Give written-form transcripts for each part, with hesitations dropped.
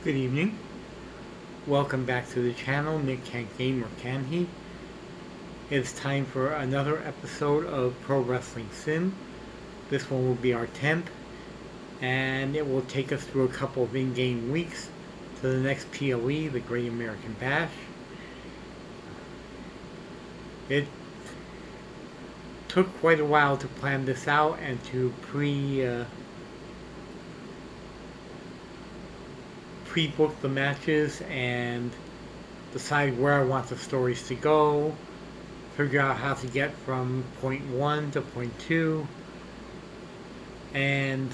Good evening. Welcome back to the channel. Nick Can't Game or Can He? It's time for another episode of Pro Wrestling Sim. This one will be our 10th, and it will take us through a couple of in-game weeks to the next PLE, the Great American Bash. It took quite a while to plan this out and to pre-book the matches and decide where I want the stories to go, figure out how to get from point 1 to point 2, and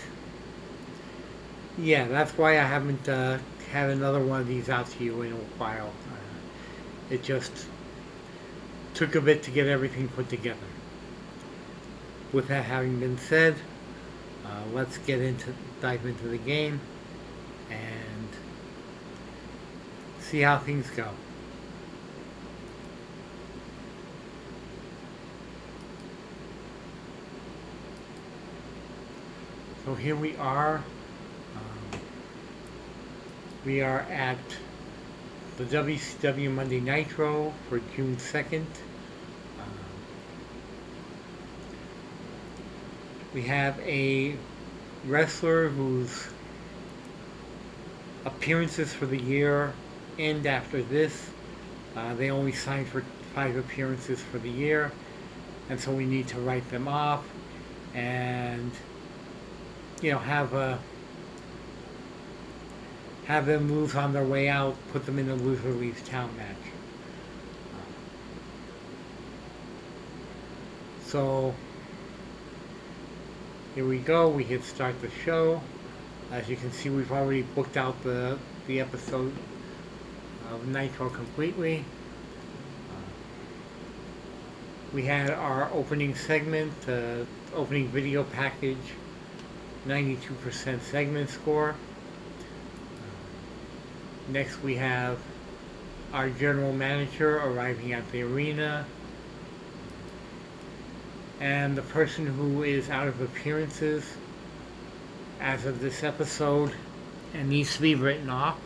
yeah, that's why I haven't had another one of these out to you in a while. It just took a bit to get everything put together. With that having been said, let's dive into the game and see how things go. So here we are. We are at the WCW Monday Nitro for June 2nd. We have a wrestler whose appearances for the year end after this. They only signed for 5 appearances for the year, and so we need to write them off and have them lose on their way out, put them in a loser leaves town match. So here we go. We hit start the show. As you can see, we've already booked out the episode of Nitro completely. We had our opening segment, opening video package, 92% segment score. Next we have our general manager arriving at the arena, and the person who is out of appearances as of this episode and needs to be written off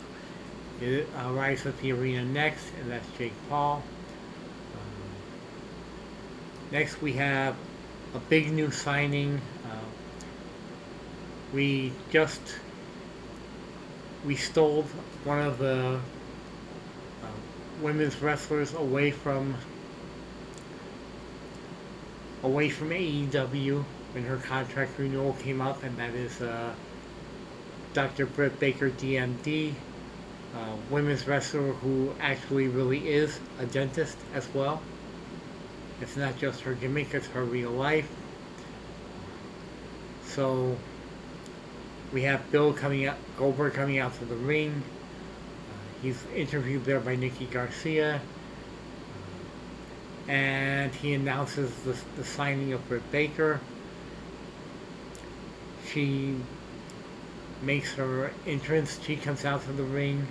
arrives at the arena next, and that's Jake Paul. Next we have a big new signing. We stole one of the women's wrestlers away from AEW when her contract renewal came up, and that is Dr. Britt Baker, DMD, women's wrestler who actually really is a dentist as well. It's not just her gimmick, it's her real life. So we have Goldberg coming out to the ring. He's interviewed there by Nikki Garcia. And he announces the signing of Britt Baker. She makes her entrance. She comes out to the ring.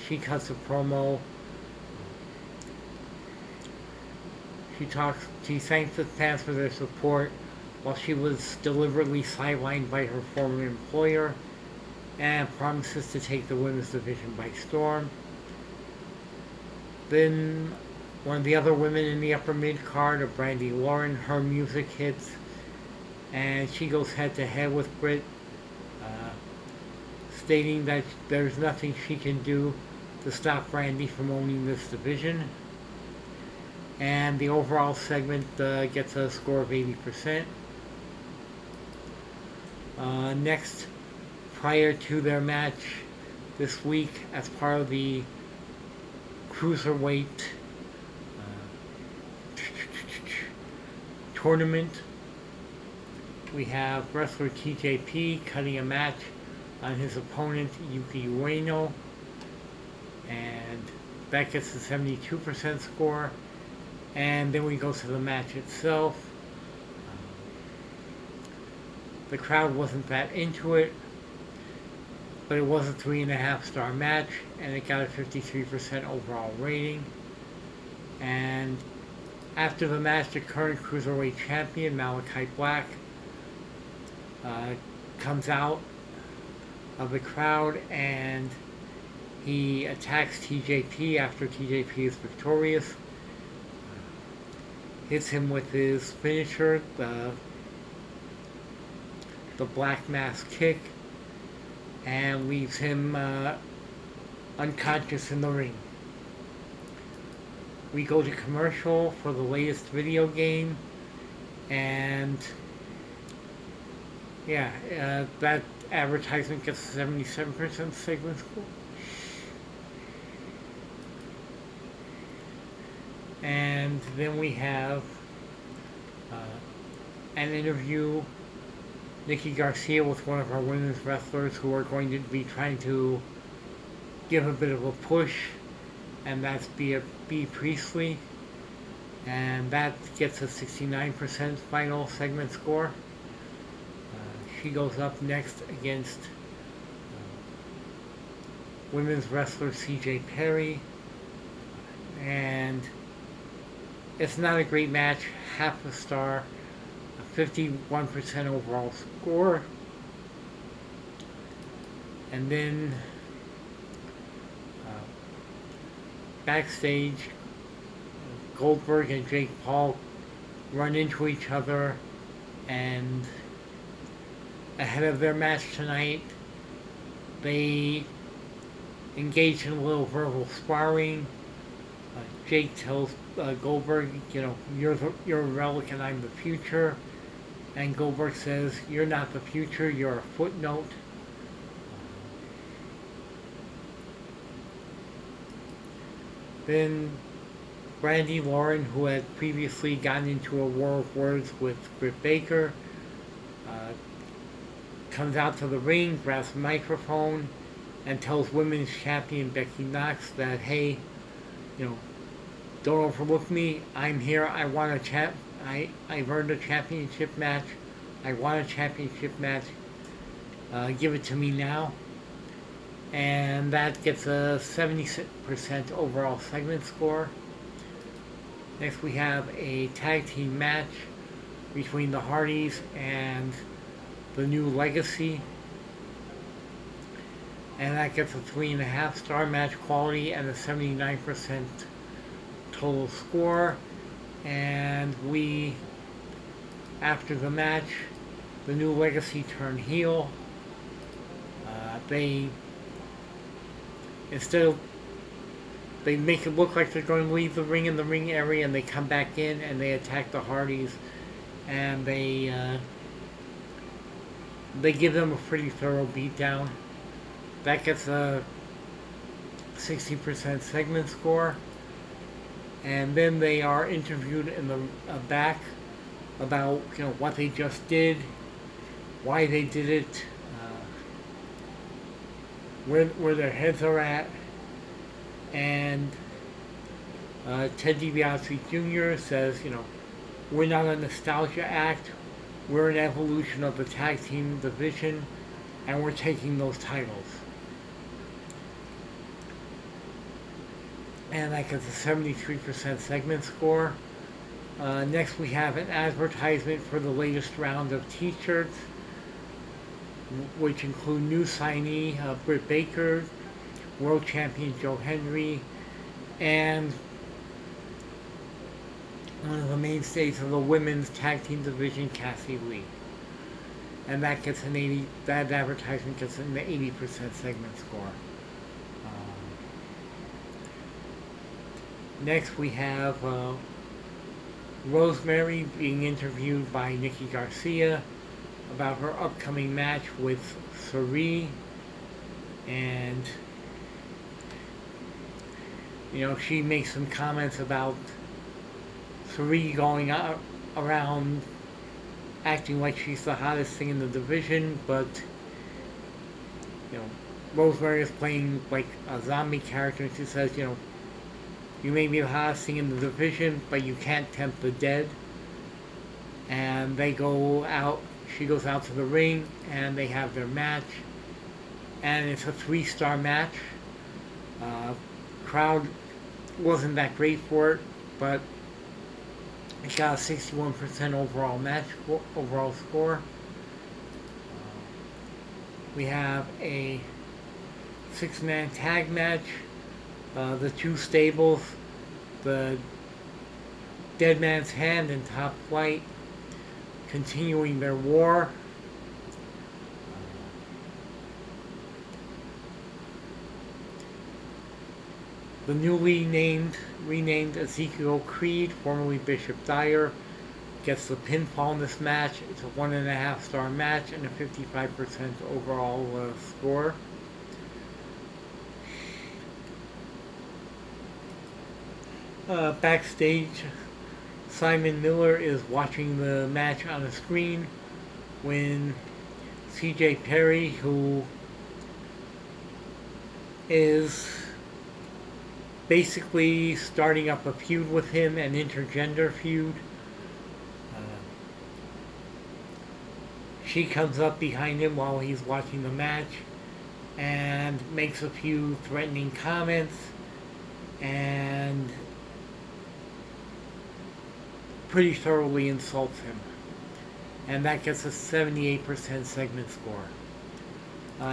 She cuts a promo. She thanks the fans for their support while she was deliberately sidelined by her former employer, and promises to take the women's division by storm. Then one of the other women in the upper mid card, Brandy Lauren, her music hits, and she goes head to head with Britt, stating that there's nothing she can do to stop Brandy from owning this division. And the overall segment gets a score of 80%. Next, prior to their match this week, as part of the Cruiserweight tournament, we have wrestler TJP cutting a match on his opponent Yuki Ueno, and that gets a 72% score. And then we go to the match itself. The crowd wasn't that into it, but it was a 3.5 star match, and it got a 53% overall rating. And after the match, the current Cruiserweight champion, Malachi Black, comes out of the crowd, and he attacks TJP after TJP is victorious. Hits him with his finisher, the Black Mass kick, and leaves him unconscious in the ring. We go to commercial for the latest video game, and yeah, that advertisement gets 77% segment score. And then we have an interview, Nikki Garcia with one of our women's wrestlers who are going to be trying to give a bit of a push, and that's Bea Priestley, and that gets a 69% final segment score. She goes up next against women's wrestler CJ Perry, and it's not a great match, half a star, a 51% overall score. And then backstage, Goldberg and Jake Paul run into each other, and ahead of their match tonight, they engage in a little verbal sparring. Jake tells Goldberg, you're a relic and I'm the future. And Goldberg says, you're not the future, you're a footnote. Then Brandy Lauren, who had previously gotten into a war of words with Britt Baker, comes out to the ring, grabs the microphone, and tells women's champion Becky Knox that, hey, don't overlook me. I'm here. I want a I've earned a championship match. I want a championship match. Give it to me now. And that gets a 70% overall segment score. Next we have a tag team match between the Hardys and the New Legacy. And that gets a 3.5 star match quality and a 79% total score. And after the match, the New Legacy turn heel. They make it look like they're going to leave the ring in the ring area, and they come back in and they attack the Hardys, and they give them a pretty thorough beatdown. That gets a 60% segment score. And then they are interviewed in the back about what they just did, why they did it, where their heads are at, and Ted DiBiase Jr. says, we're not a nostalgia act, we're an evolution of the tag team division, and we're taking those titles. And that gets a 73% segment score. Next we have an advertisement for the latest round of t-shirts, which include new signee Britt Baker, world champion Joe Hendry, and one of the mainstays of the women's tag team division, Cassie Lee. And that advertisement gets an 80% segment score. Next we have Rosemary being interviewed by Nikki Garcia about her upcoming match with Sari, and she makes some comments about Sari going out around acting like she's the hottest thing in the division, but Rosemary is playing like a zombie character, and she says, you may be the hottest thing in the division, but you can't tempt the dead. And they go out, she goes out to the ring, and they have their match. And it's a 3-star match. Crowd wasn't that great for it, but it got a 61% overall score. We have a six-man tag match. The two stables, the Dead Man's Hand and Top Flight, continuing their war. The renamed Ezekiel Creed, formerly Bishop Dyer, gets the pinfall in this match. It's a 1.5-star match and a 55% overall score. Backstage, Simon Miller is watching the match on a screen when CJ Perry, who is basically starting up a feud with him, an intergender feud. She comes up behind him while he's watching the match and makes a few threatening comments and pretty thoroughly insults him. And that gets a 78% segment score.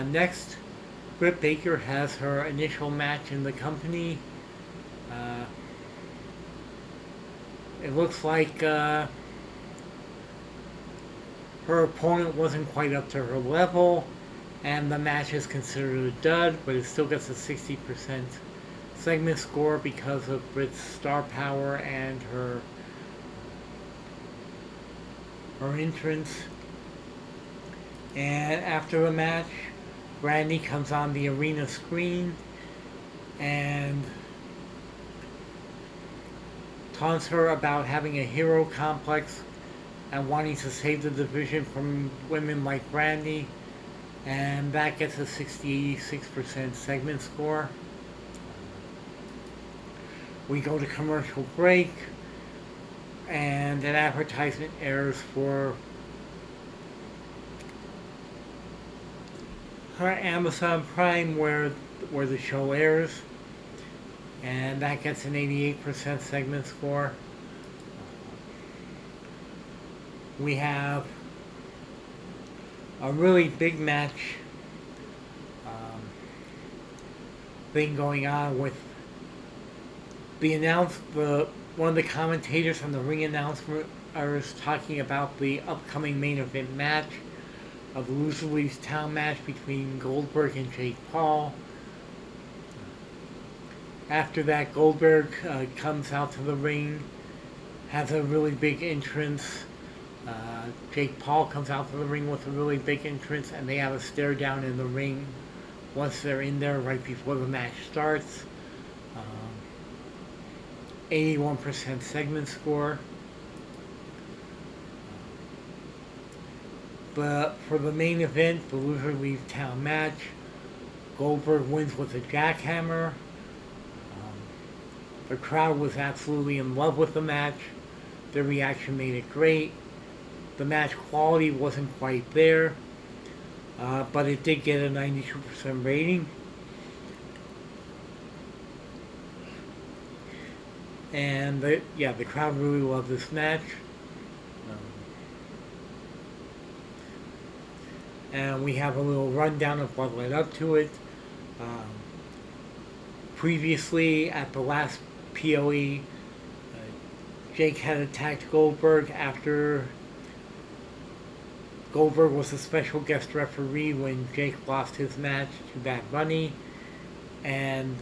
Next, Britt Baker has her initial match in the company. It looks like her opponent wasn't quite up to her level, and the match is considered a dud, but it still gets a 60% segment score because of Britt's star power and her entrance. And after the match, Brandy comes on the arena screen and taunts her about having a hero complex and wanting to save the division from women like Brandy, and that gets a 66% segment score. We go to commercial break, and an advertisement airs for her Amazon Prime where the show airs, and that gets an 88% segment score. We have a really big match thing going on with one of the commentators on the ring announcement is talking about the upcoming main event match of the Loser Leaves Town match between Goldberg and Jake Paul. After that, Goldberg comes out to the ring, has a really big entrance. Jake Paul comes out to the ring with a really big entrance, and they have a stare down in the ring once they're in there right before the match starts. 81% segment score. But for the main event, the Loser Leaves Town match, Goldberg wins with a jackhammer. The crowd was absolutely in love with the match. Their reaction made it great. The match quality wasn't quite there, but it did get a 92% rating. And the crowd really loved this match. And we have a little rundown of what led up to it. Previously, at the last POE, Jake had attacked Goldberg after Goldberg was a special guest referee when Jake lost his match to Bad Bunny, and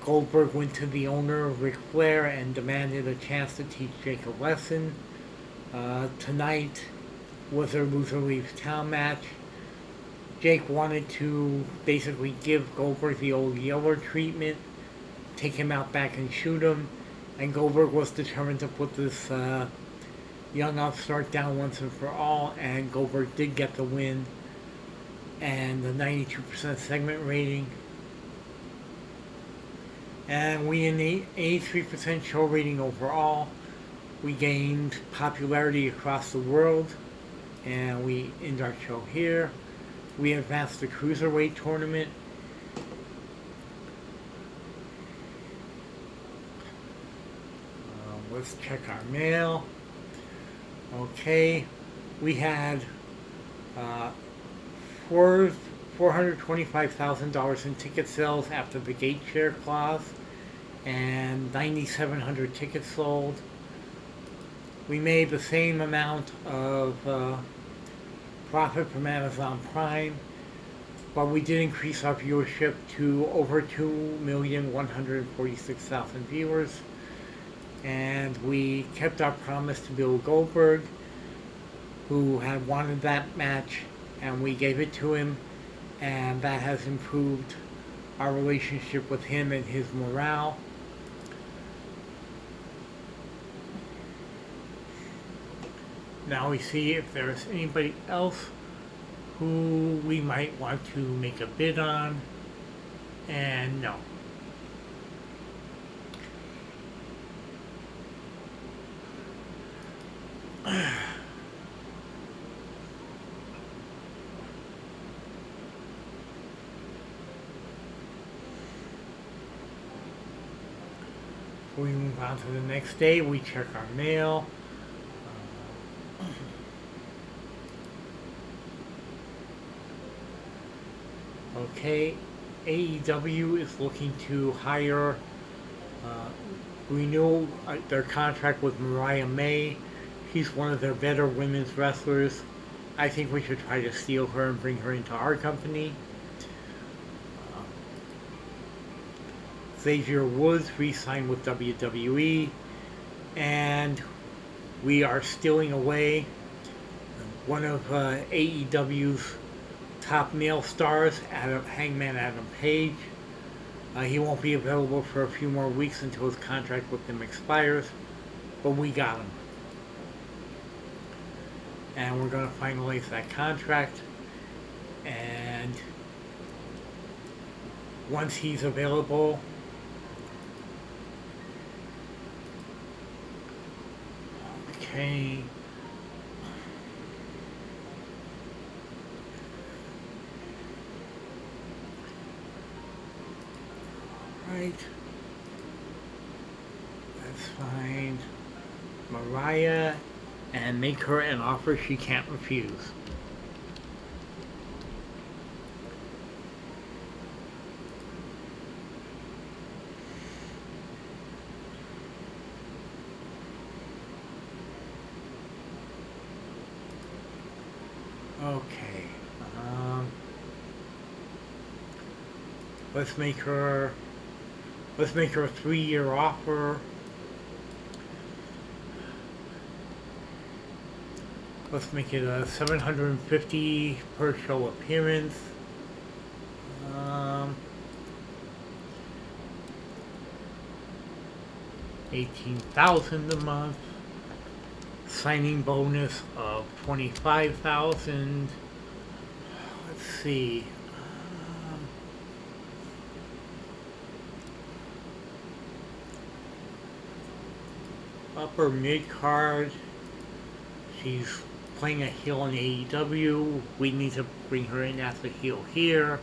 Goldberg went to the owner, Ric Flair, and demanded a chance to teach Jake a lesson. Tonight was their Loser Leaves Town match. Jake wanted to basically give Goldberg the old Yeller treatment, take him out back and shoot him, and Goldberg was determined to put this young upstart down once and for all, and Goldberg did get the win and the 92% segment rating. And we had an 83% show rating overall. We gained popularity across the world, and we end our show here. We advanced the Cruiserweight tournament. Let's check our mail. Okay, we had $425,000 in ticket sales after the gate share clause, and 9,700 tickets sold. We made the same amount of profit from Amazon Prime, but we did increase our viewership to over 2,146,000 viewers, and we kept our promise to Bill Goldberg, who had wanted that match, and we gave it to him, and that has improved our relationship with him and his morale. Now we see if there's anybody else who we might want to make a bid on, and no. We move on to the next day, we check our mail. Okay, AEW is looking to hire, renew their contract with Mariah May. She's one of their better women's wrestlers. I think we should try to steal her and bring her into our company. Xavier Woods re-signed with WWE, and we are stealing away one of AEW's top male stars, Hangman Adam Page. He won't be available for a few more weeks until his contract with them expires, but we got him. And we're going to finalize that contract, and once he's available, okay. Right. Let's find Mariah and make her an offer she can't refuse. Okay. Let's make her a 3-year offer. Let's make it a $750 per show appearance. 18,000 a month. Signing bonus of 25,000. Let's see. Upper mid card. She's playing a heel in AEW. We need to bring her in as a heel here.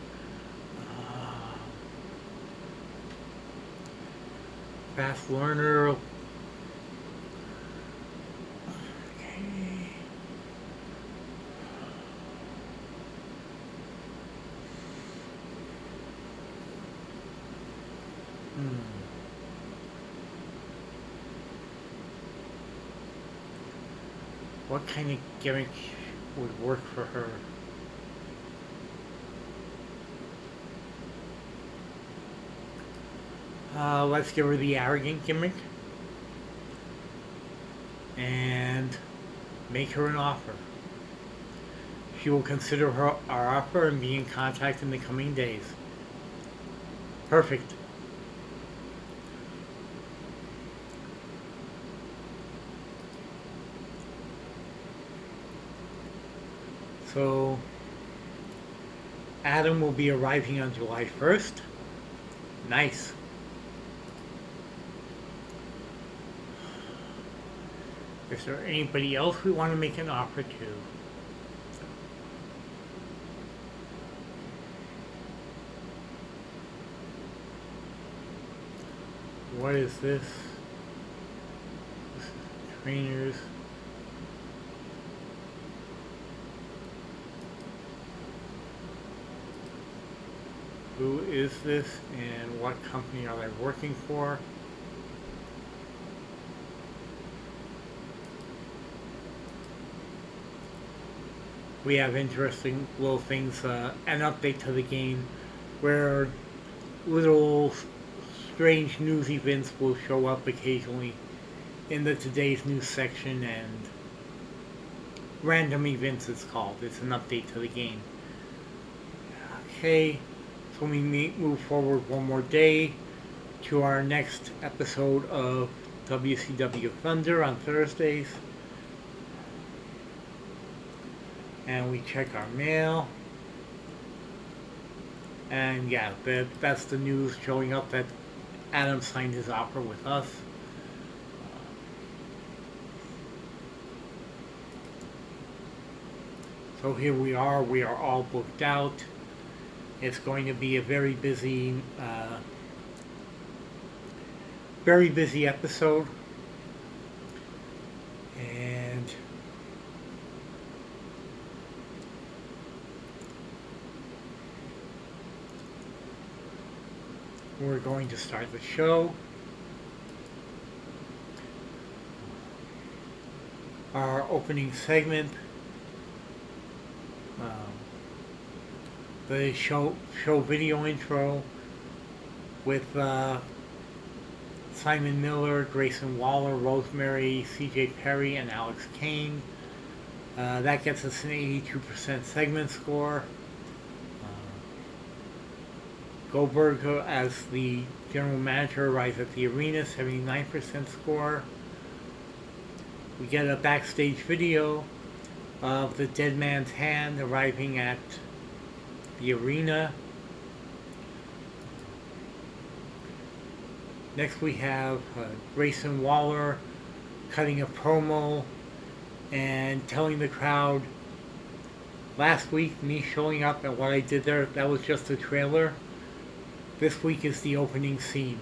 Fast learner. Okay. What kind of gimmick would work for her? Let's give her the arrogant gimmick and make her an offer. She will consider our offer and be in contact in the coming days. Perfect. So, Adam will be arriving on July 1st. Nice. Is there anybody else we want to make an offer to? What is this? This is trainers. Who is this and what company are they working for? We have interesting little things, an update to the game where little strange news events will show up occasionally in the today's news section, and random events it's called. It's an update to the game. Okay, so we move forward one more day to our next episode of WCW Thunder on Thursdays. And we check our mail. And yeah, that's the news showing up that Adam signed his offer with us. So here we are all booked out. It's going to be a very busy episode. And we're going to start the show. Our opening segment, the show video intro with Simon Miller, Grayson Waller, Rosemary, CJ Perry, and Alex Kane. That gets us an 82% segment score. Goldberg as the general manager arrives at the arena, 79% score. We get a backstage video of the Dead Man's Hand arriving at the arena. Next we have Grayson Waller cutting a promo and telling the crowd, last week me showing up and what I did there, that was just a trailer. This week is the opening scene.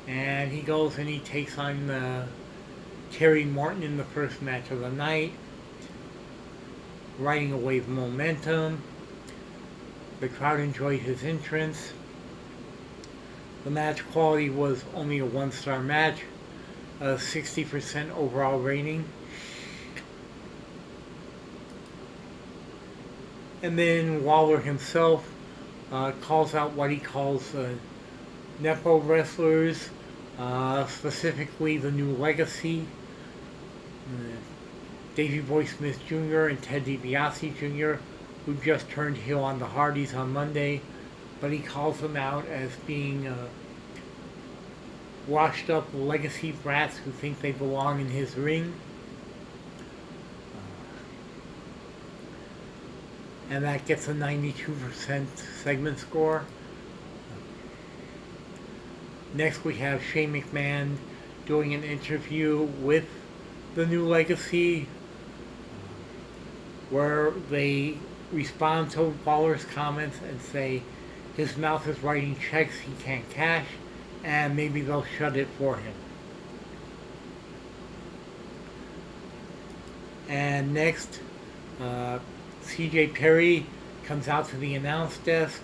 And he goes and he takes on Terry Morton in the first match of the night, riding a wave of momentum. The crowd enjoyed his entrance. The match quality was only a 1-star match, a 60% overall rating. And then Waller himself calls out what he calls Nepo wrestlers, specifically the New Legacy, Davey Boy Smith Jr. and Ted DiBiase Jr., who just turned heel on the Hardys on Monday, but he calls them out as being washed up legacy brats who think they belong in his ring. And that gets a 92% segment score. Next we have Shane McMahon doing an interview with the New Legacy where they respond to Waller's comments and say his mouth is writing checks he can't cash and maybe they'll shut it for him. And next, CJ Perry comes out to the announce desk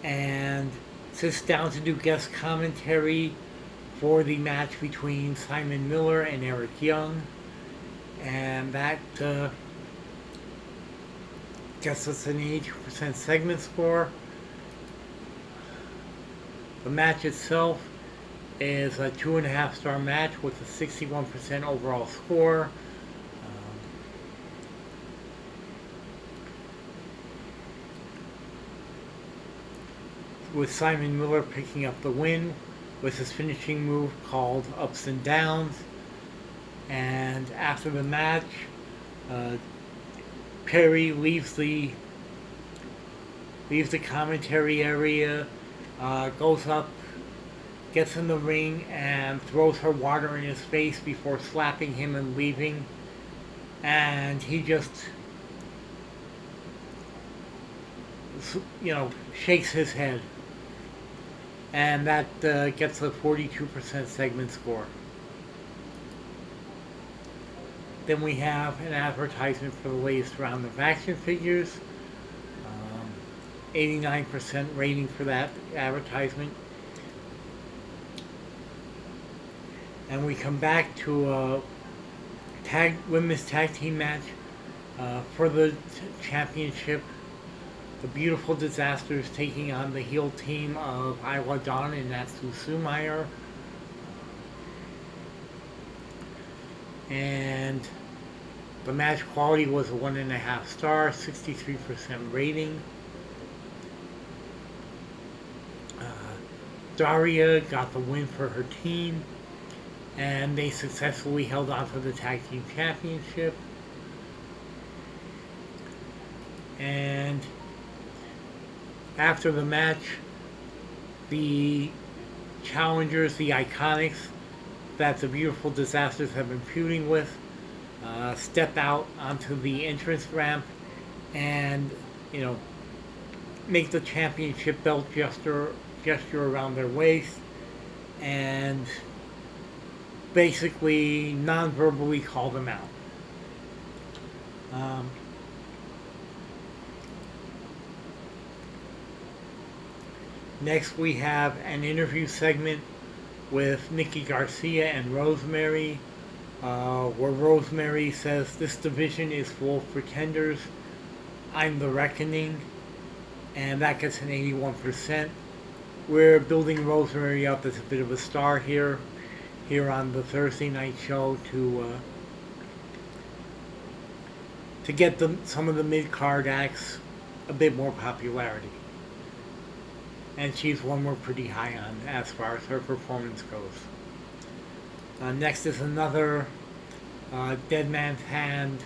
and sits down to do guest commentary for the match between Simon Miller and Eric Young. And that gets us an 82% segment score. The match itself is a 2.5-star match with a 61% overall score. With Simon Miller picking up the win with his finishing move called Ups and Downs. And after the match, Perry leaves the commentary area, goes up, gets in the ring, and throws her water in his face before slapping him and leaving. And he just, shakes his head. And that gets a 42% segment score. Then we have an advertisement for the latest round of action figures. 89% rating for that advertisement. And we come back to a women's tag team match for the championship. The Beautiful Disasters taking on the heel team of Iowa Dawn and Natsu Sumayer. And the match quality was a 1.5 star, 63% rating. Daria got the win for her team, and they successfully held on to the tag team championship. And after the match, the challengers, the Iconics, that the Beautiful Disasters have been feuding with, step out onto the entrance ramp and, make the championship belt gesture around their waist and basically non-verbally call them out. Next we have an interview segment with Nikki Garcia and Rosemary, where Rosemary says, "This division is full of pretenders. I'm the reckoning," and that gets an 81%. We're building Rosemary up as a bit of a star here on the Thursday night show to get some of the mid-card acts a bit more popularity. And she's one we're pretty high on as far as her performance goes. Next is another Dead Man's Hand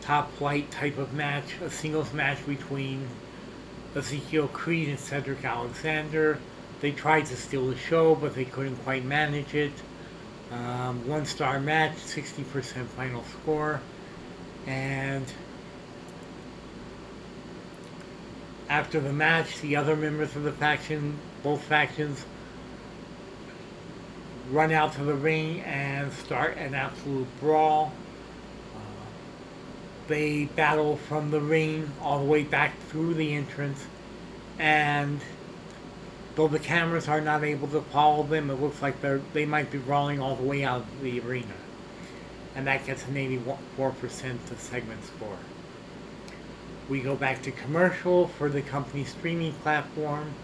top flight type of match, a singles match between Ezekiel Creed and Cedric Alexander. They tried to steal the show, but they couldn't quite manage it. 1-star match, 60% final score. And after the match, the other members of the faction, both factions, run out to the ring and start an absolute brawl. They battle from the ring all the way back through the entrance, and though the cameras are not able to follow them, it looks like they might be brawling all the way out of the arena. And that gets an 84% to segment score. We go back to commercial for the company's streaming platform,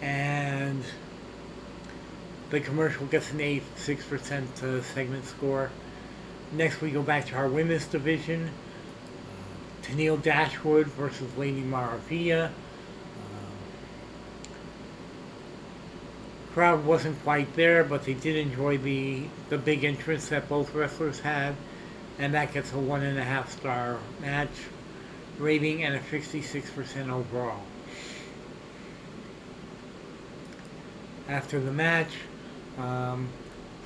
and the commercial gets an 86% to segment score. Next we go back to our women's division. Tennille Dashwood versus Lady Maravilla. Crowd wasn't quite there, but they did enjoy the big entrance that both wrestlers had, and that gets a 1.5 star match rating and a 66% overall. After the match,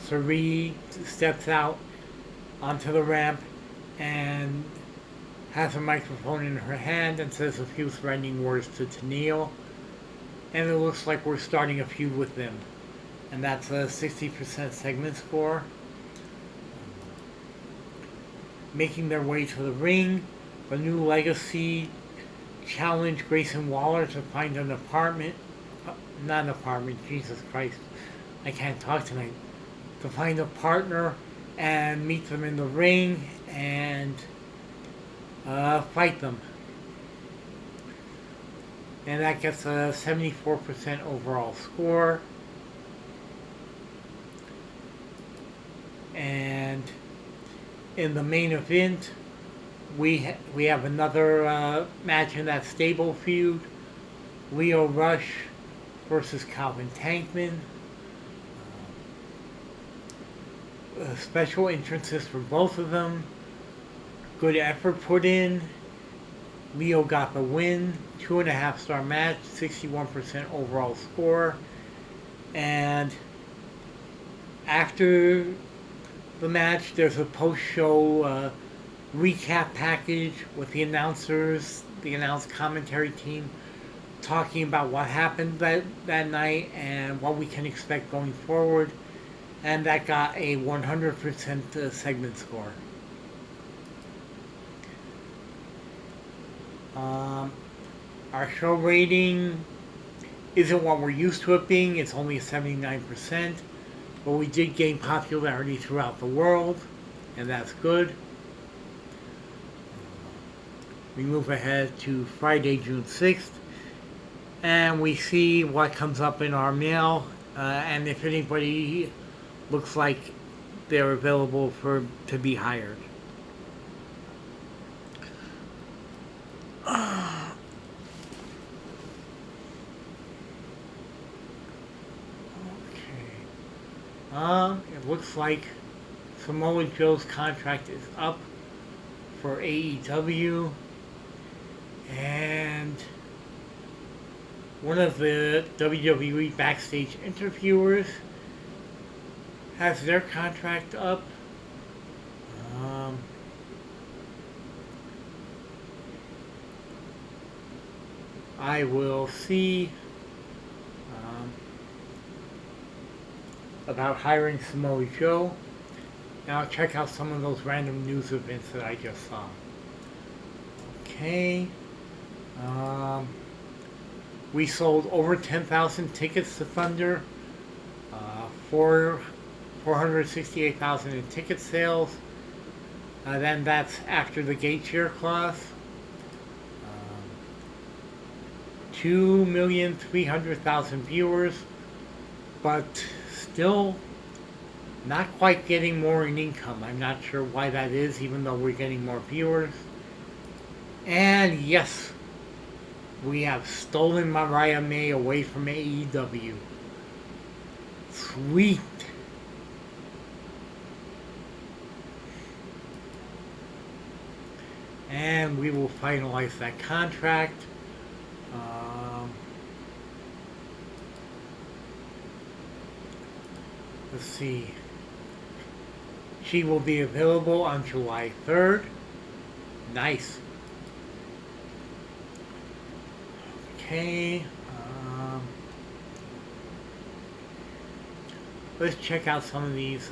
Sari steps out onto the ramp and has a microphone in her hand and says a few threatening words to Tennille. And it looks like we're starting a feud with them. And that's a 60% segment score. Making their way to the ring, the New Legacy challenge Grayson Waller to find an apartment. Not an apartment, Jesus Christ. I can't talk tonight. To find a partner and meet them in the ring and fight them. And that gets a 74% overall score. And in the main event, we have another match in that stable feud. Leo Rush versus Calvin Tankman. Special entrances for both of them. Good effort put in. Leo got the win. 2.5 star match, 61% overall score. And after the match, there's a post-show recap package with the announcers, the announced commentary team, talking about what happened that night and what we can expect going forward. And that got a 100% segment score. Um, our show rating isn't what we're used to it being. It's only 79%, but we did gain popularity throughout the world, and that's good. We move ahead to Friday, June 6th, and we see what comes up in our mail, and if anybody looks like they're available for to be hired. Okay. It looks like Samoa Joe's contract is up for AEW, and one of the WWE backstage interviewers has their contract up. Um, I will see about hiring Samoa Joe. And I'll check out some of those random news events that I just saw. Okay. Um, we sold over 10,000 tickets to Thunder. 468,000 in ticket sales. Then that's after the gate share clause. 2,300,000 viewers, but still not quite getting more in income. I'm not sure why that is, even though we're getting more viewers. And yes, we have stolen Mariah May away from AEW. Sweet. And we will finalize that contract. Let's see. She will be available on July 3rd. Nice. Okay. Let's check out some of these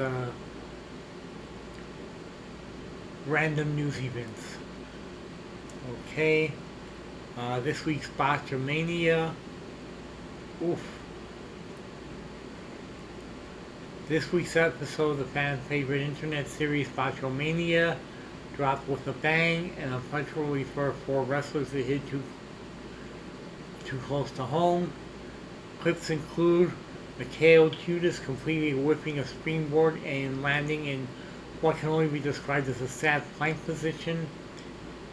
random news events. Okay. This week's Botchamania. Oof. This week's episode of the fan favorite internet series Botchamania dropped with a bang, and unfortunately for 4 wrestlers it hit too close to home. Clips include Mikhail Judas completely whipping a springboard and landing in what can only be described as a sad plank position.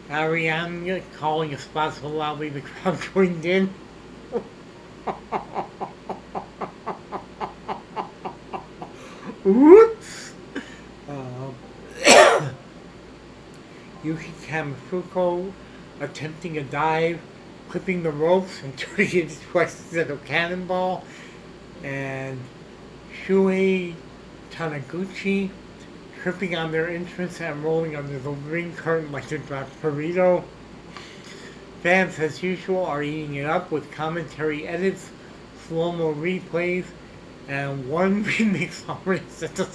Ariana calling a spot so loudly the crowd joined in. Whoops! Yuki Kamifuko attempting a dive, clipping the ropes and turning it twice instead of cannonball. And Shuei Taniguchi tripping on their entrance and rolling under the ring curtain like a dropped burrito. Fans, as usual, are eating it up with commentary edits, slow-mo replays, and one remix already set to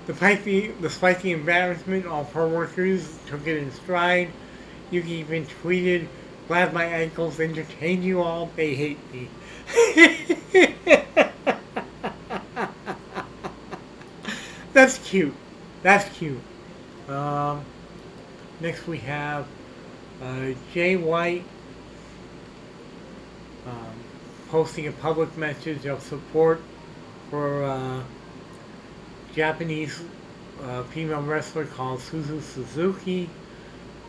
Despite the embarrassment, all Pro workers took it in stride. Yuki even tweeted, "Glad my ankles entertain you all, they hate me." That's cute. That's cute. Next we have Jay White posting a public message of support for Japanese female wrestler called Suzu Suzuki,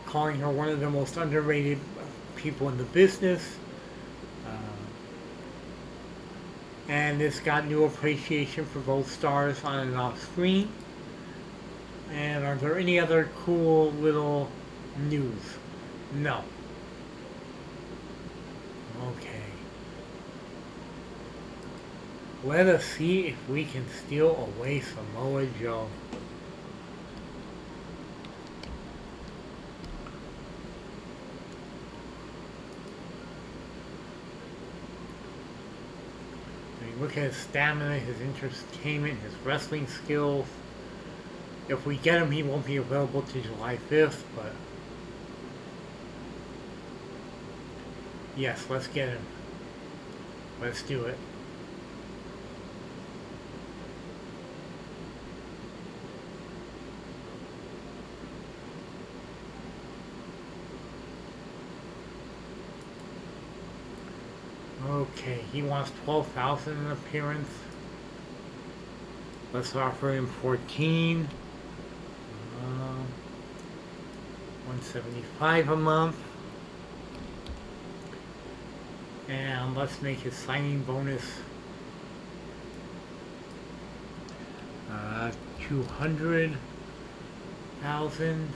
calling her one of the most underrated people in the business. And this got new appreciation for both stars on and off screen. And are there any other cool little news? No. Okay. Let us see if we can steal away Samoa Joe. Look at his stamina, his entertainment, his wrestling skills. If we get him, he won't be available to July 5th, but yes, let's get him. Let's do it. Okay, he wants 12,000 in appearance. Let's offer him 14. 175 a month. And let's make his signing bonus 200,000.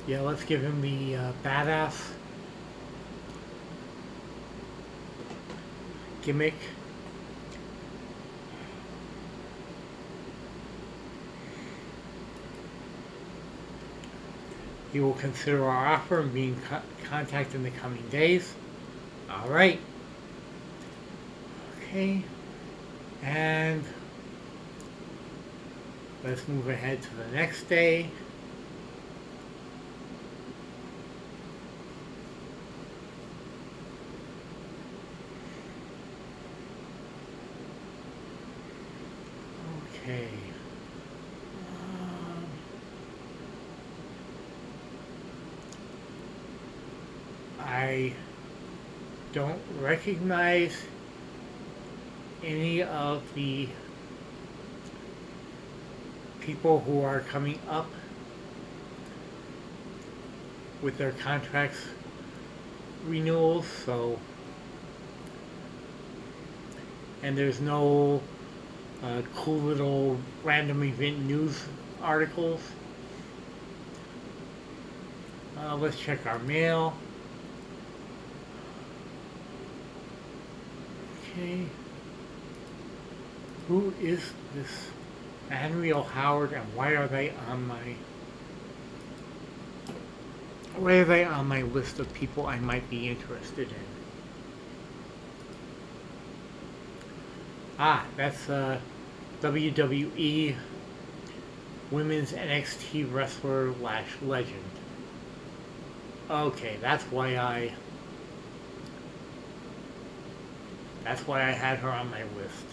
Yeah, let's give him the badass gimmick. He will consider our offer and be in contact in the coming days. Alright. Okay. And let's move ahead to the next day. Okay. I don't recognize any of the people who are coming up with their contracts renewals, so and there's no cool little random event news articles. Let's check our mail. Okay. Who is this Unreal Howard, and why are they on my list of people I might be interested in? Ah, that's WWE Women's NXT Wrestler / Legend. Okay, that's why I had her on my list.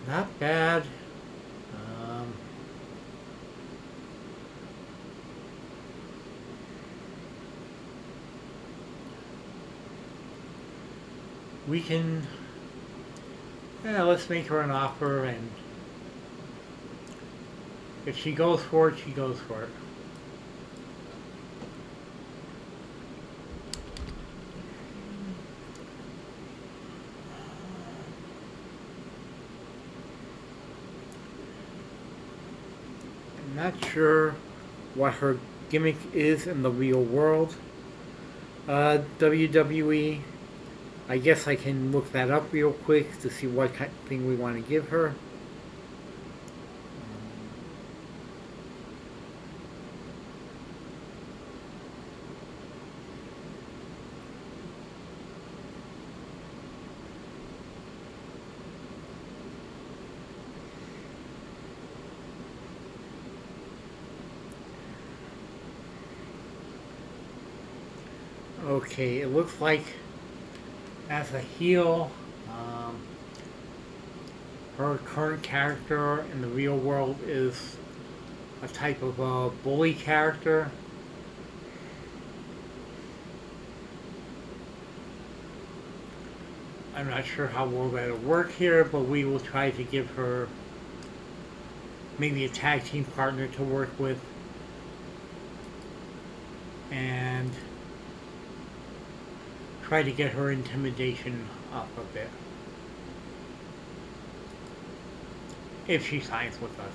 Not bad. We can, let's make her an offer, and if she goes for it, she goes for it. I'm not sure what her gimmick is in the real world. WWE, I guess I can look that up real quick to see what kind of thing we want to give her. Okay, it looks like as a heel, her current character in the real world is a type of bully character. I'm not sure how well that'll work here, but we will try to give her maybe a tag team partner to work with. And try to get her intimidation up a bit. If she signs with us.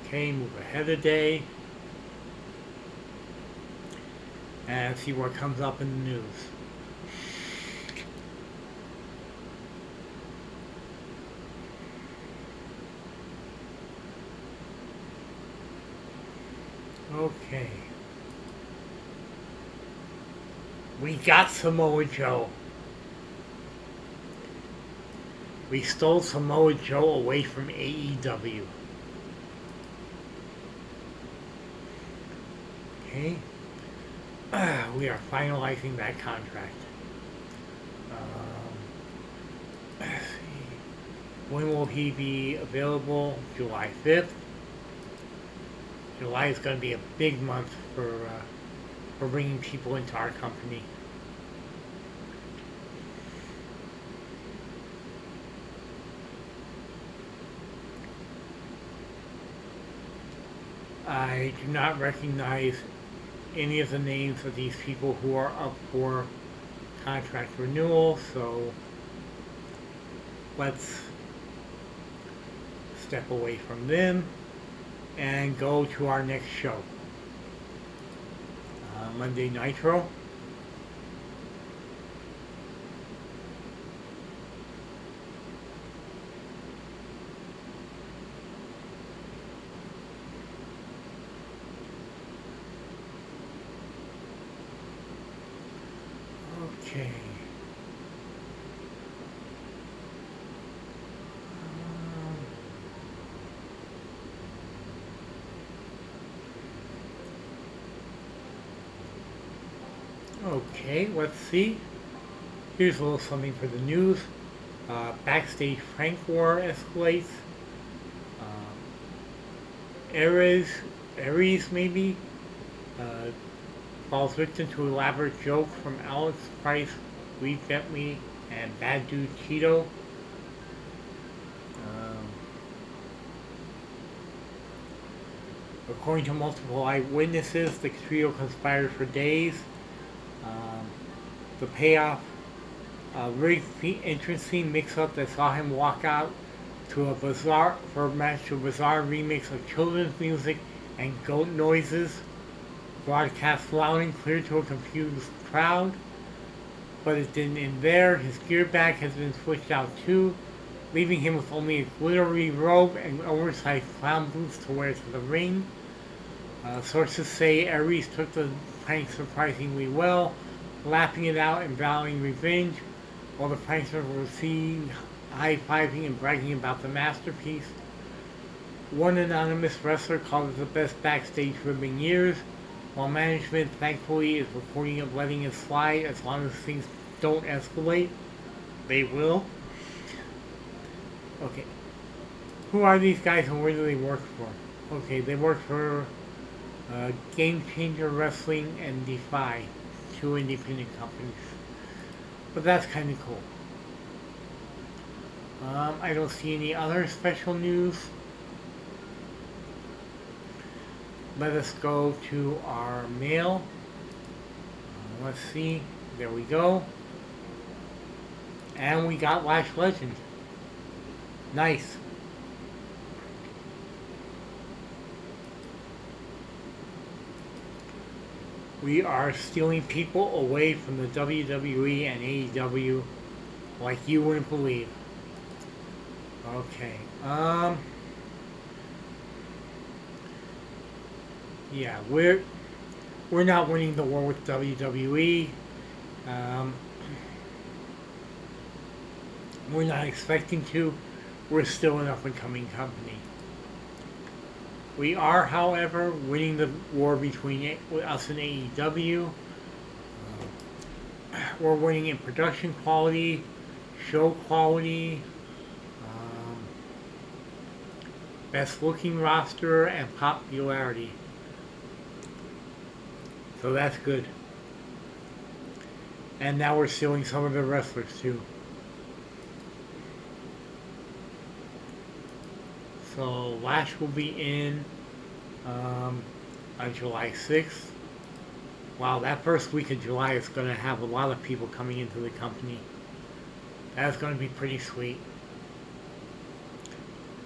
Okay, move ahead a day. and see what comes up in the news. Okay. We got Samoa Joe. We stole Samoa Joe away from AEW. Okay. We are finalizing that contract. Let's see. When will he be available? July 5th. July is going to be a big month for bringing people into our company. I do not recognize any of the names of these people who are up for contract renewal, so let's step away from them and go to our next show. Monday Nitro. Okay. Okay, let's see. Here's a little something for the news. Backstage prank war escalates. Aries maybe, uh, falls victim to elaborate joke from Alex Price, Lee Bentley, and Bad Dude Cheeto. According to multiple eyewitnesses, the trio conspired for days. Um, the payoff, rigged entrance scene mix-up that saw him walk out to a bizarre remix of children's music and goat noises, broadcast loud and clear to a confused crowd. But it didn't end there. His gear bag has been switched out too, leaving him with only a glittery robe and oversized clown boots to wear to the ring. Sources say Aries took the prank surprisingly well, laughing it out and vowing revenge, while the pranksters were seen high-fiving and bragging about the masterpiece. One anonymous wrestler called it the best backstage rib in years, while management thankfully is reporting of letting it slide as long as things don't escalate. They will. Okay. Who are these guys and where do they work for? Okay, they work for Game Changer Wrestling and Defy, two independent companies. But that's kind of cool. I don't see any other special news. Let us go to our mail. Let's see. There we go. And we got Lash Legend. Nice. We are stealing people away from the WWE and AEW like you wouldn't believe. Okay. Yeah, we're not winning the war with WWE. We're not expecting to. We're still an up-and-coming company. We are, however, winning the war between us and AEW. We're winning in production quality, show quality, best looking roster, and popularity. So that's good. And now we're stealing some of the wrestlers too. So Lash will be in on July 6th. Wow, that first week of July is going to have a lot of people coming into the company. That's going to be pretty sweet.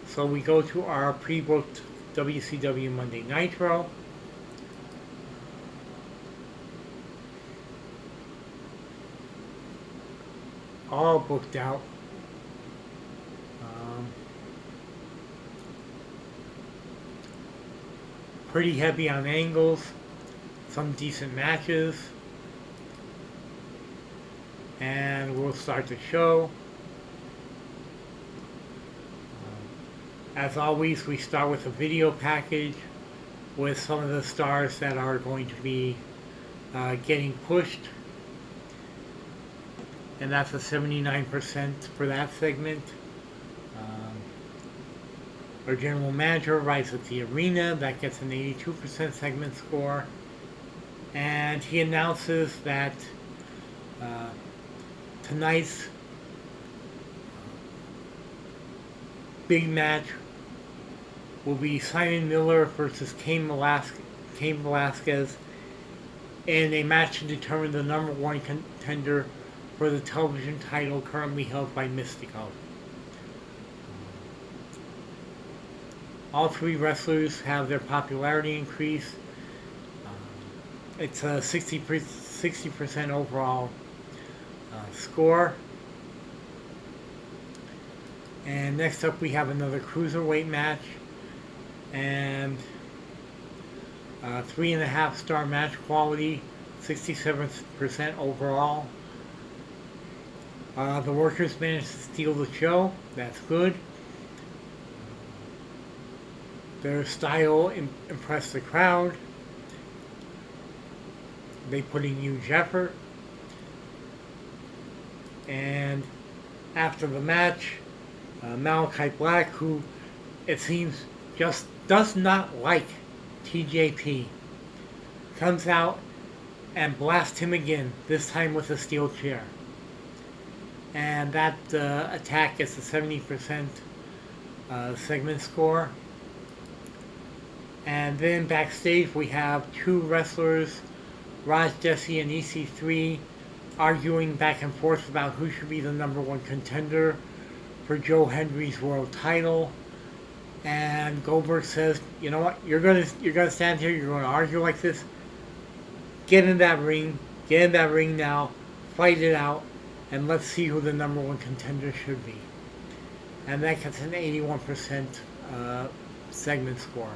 So we go to our pre-booked WCW Monday Nitro. all booked out. Um, Pretty heavy on angles, some decent matches, and we'll start the show. As always, we start with a video package with some of the stars that are going to be getting pushed. And that's a 79% for that segment. Our general manager arrives at the arena. That gets an 82% segment score. And he announces that tonight's big match will be Simon Miller versus Cain Velasquez in a match to determine the number one contender for the television title currently held by Mystico. All three wrestlers have their popularity increase. It's a 60% overall score. And next up we have another cruiserweight match. And 3.5 star match quality, 67% overall. The workers managed to steal the show. That's good. Their style impressed the crowd. They put in huge effort. And after the match, Malachi Black, who it seems just does not like TJP, comes out and blasts him again, this time with a steel chair. And that attack gets a 70% segment score. And then backstage we have two wrestlers, Raj Jesse and EC3, arguing back and forth about who should be the number one contender for Joe Hendry's world title. And Goldberg says, "You know what? You're gonna stand here. You're gonna argue like this. Get in that ring. Get in that ring now. Fight it out, and let's see who the number one contender should be." And that gets an 81% segment score.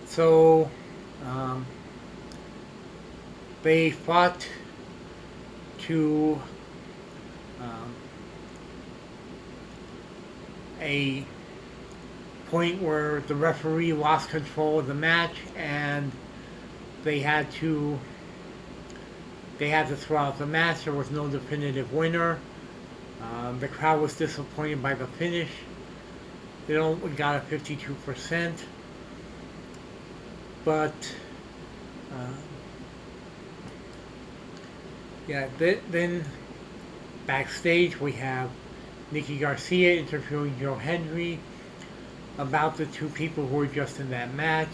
So they fought to a point where the referee lost control of the match, and they had to throw out the match. There was no definitive winner. The crowd was disappointed by the finish. It only got a 52%. But then backstage we have Nikki Garcia interviewing Joe Hendry about the two people who were just in that match,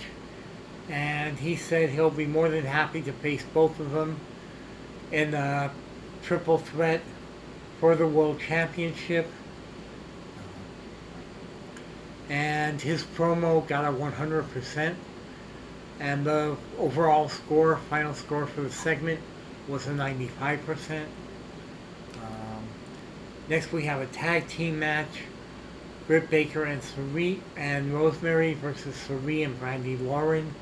and he said he'll be more than happy to face both of them in a triple threat for the World Championship. And his promo got a 100%. And the overall score, final score for the segment, was a 95%. Next we have a tag team match. Britt Baker and Rosemary versus Sari and Brandy Lauren.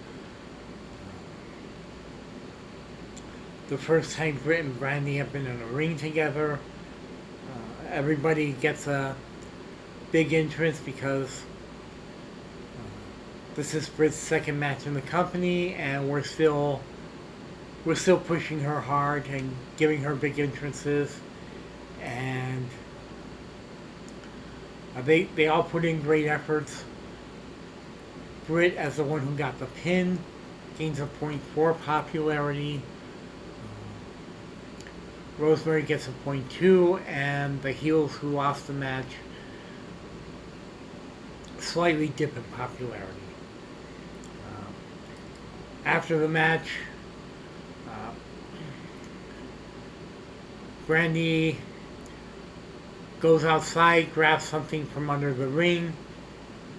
The first time Britt and Brandy have been in a ring together. Everybody gets a big entrance because this is Britt's second match in the company, and we're still pushing her hard and giving her big entrances, and they all put in great efforts. Britt, as the one who got the pin, gains a 0.4 popularity. Rosemary gets a 0.2, and the heels who lost the match slightly dip in popularity. After the match, Brandy goes outside, grabs something from under the ring,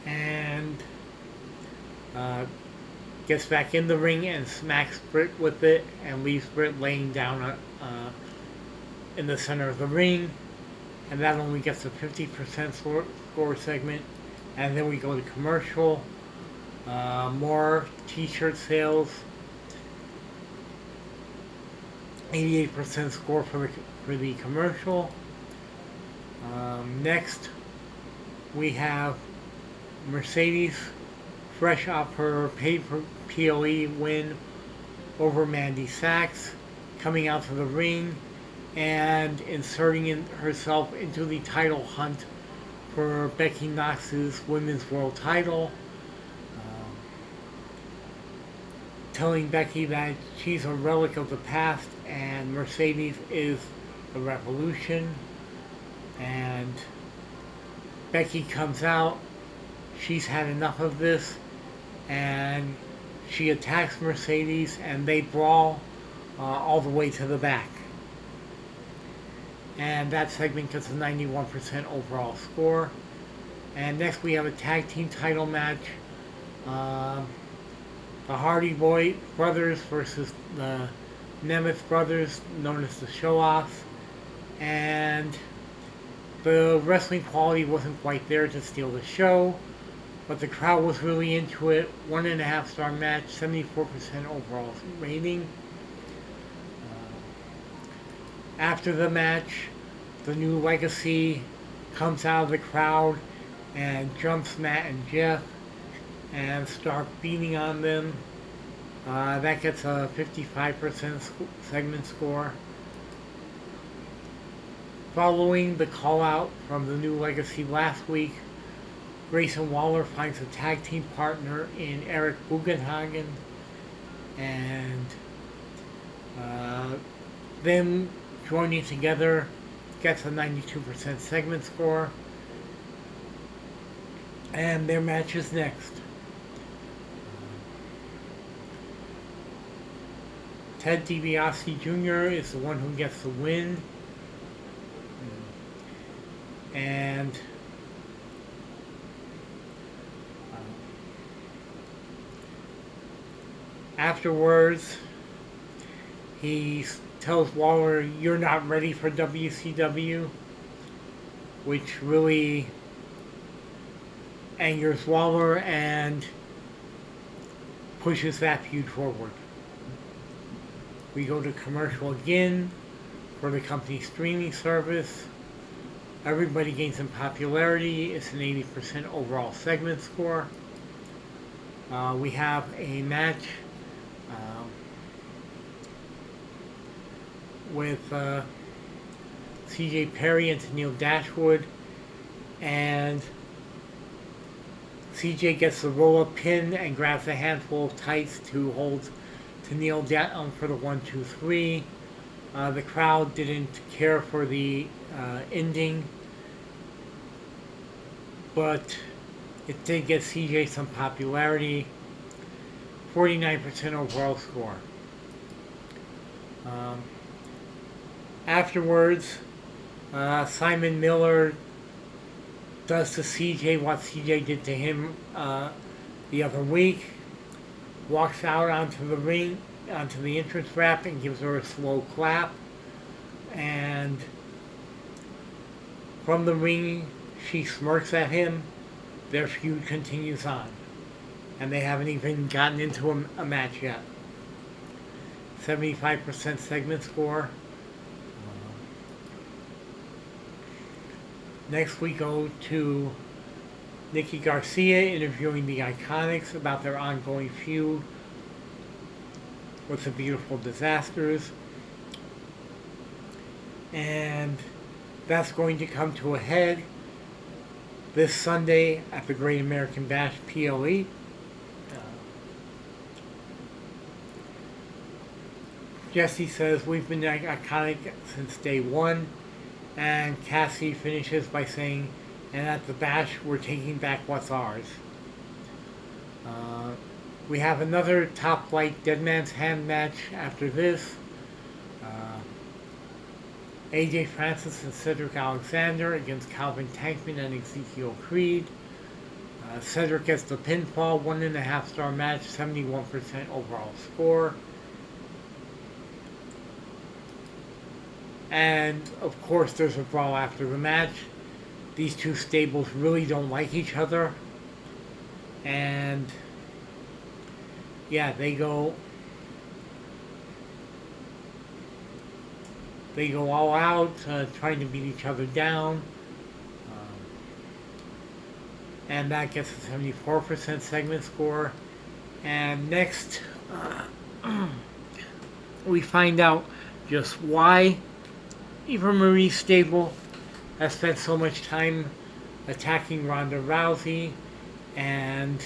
and gets back in the ring and smacks Britt with it and leaves Britt laying down in the center of the ring, and that only gets a 50% score segment. And then we go to commercial, more t-shirt sales, 88% score for the commercial. Next, we have Mercedes, fresh off her PLE win over Mandy Sachs, coming out to the ring and inserting herself into the title hunt for Becky Knox's Women's World title, telling Becky that she's a relic of the past and Mercedes is the revolution. And Becky comes out, she's had enough of this, and she attacks Mercedes and they brawl all the way to the back. And that segment gets a 91% overall score. And next we have a tag team title match. The Hardy Brothers versus the Nemeth Brothers, known as the Show-Offs. And the wrestling quality wasn't quite there to steal the show, but the crowd was really into it. 1.5 star match, 74% overall rating. After the match, the New Legacy comes out of the crowd and jumps Matt and Jeff and start beating on them. That gets a 55% segment score. Following the call out from the New Legacy last week, Grayson Waller finds a tag team partner in Eric Bugenhagen, and them joining together gets a 92% segment score. And their match is next. Ted DiBiase Jr. is the one who gets the win. And afterwards, he tells Waller, "You're not ready for WCW," which really angers Waller and pushes that feud forward. We go to commercial again for the company's streaming service. Everybody gains in popularity. It's an 80% overall segment score. We have a match with CJ Perry and Tennille Dashwood, and CJ gets the roll-up pin and grabs a handful of tights to hold Tennille down for the 1-2-3. The crowd didn't care for the ending, but it did get CJ some popularity. 49% overall score. Afterwards, Simon Miller does to CJ what CJ did to him the other week. Walks out onto the ring, onto the entrance ramp, and gives her a slow clap. And from the ring, she smirks at him. Their feud continues on. And they haven't even gotten into a match yet. 75% segment score. Next we go to Nikki Garcia interviewing the Iconics about their ongoing feud with the Beautiful Disasters. And that's going to come to a head this Sunday at the Great American Bash PLE. Jesse says, "We've been iconic since day one." And Cassie finishes by saying, "And at the Bash, we're taking back what's ours." We have another top flight Dead Man's Hand match after this. AJ Francis and Cedric Alexander against Calvin Tankman and Ezekiel Creed. Cedric gets the pinfall, 1.5 star match, 71% overall score. And of course, there's a brawl after the match. These two stables really don't like each other. And yeah, they go all out, trying to beat each other down. Um, and that gets a 74% segment score. And next, we find out just why Eva Marie Stable has spent so much time attacking Ronda Rousey and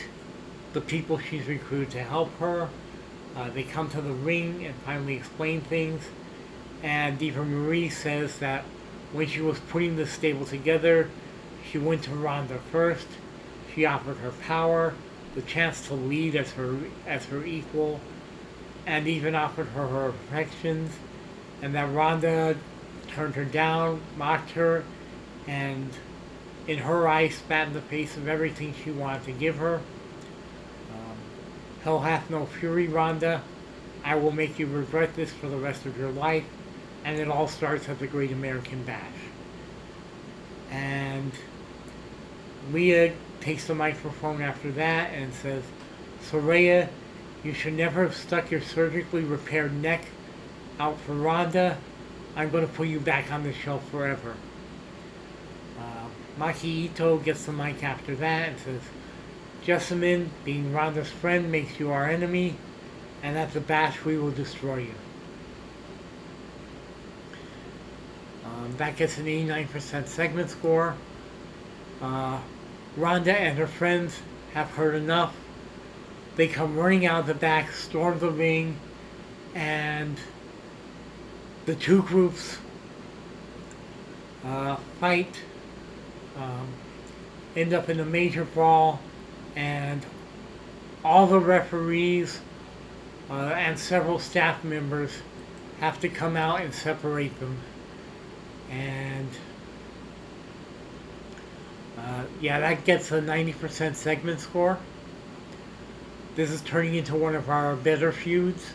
the people she's recruited to help her. They come to the ring and finally explain things. And Eva Marie says that when she was putting the stable together, she went to Ronda first. She offered her power, the chance to lead as her equal, and even offered her affections. And that Ronda turned her down, mocked her, and in her eyes spat in the face of everything she wanted to give her. Hell hath no fury, Ronda. I will make you regret this for the rest of your life. And it all starts at the Great American Bash. And Leah takes the microphone after that and says, Soraya, you should never have stuck your surgically repaired neck out for Ronda. I'm going to put you back on the shelf forever. Maki Ito gets the mic after that and says, Jessamine, being Ronda's friend makes you our enemy, and at the bash we will destroy you. That gets an 89% segment score. Ronda and her friends have heard enough. They come running out of the back, storm the ring, and the two groups fight, end up in a major brawl, and all the referees and several staff members have to come out and separate them. And yeah, that gets a 90% segment score. This is turning into one of our better feuds.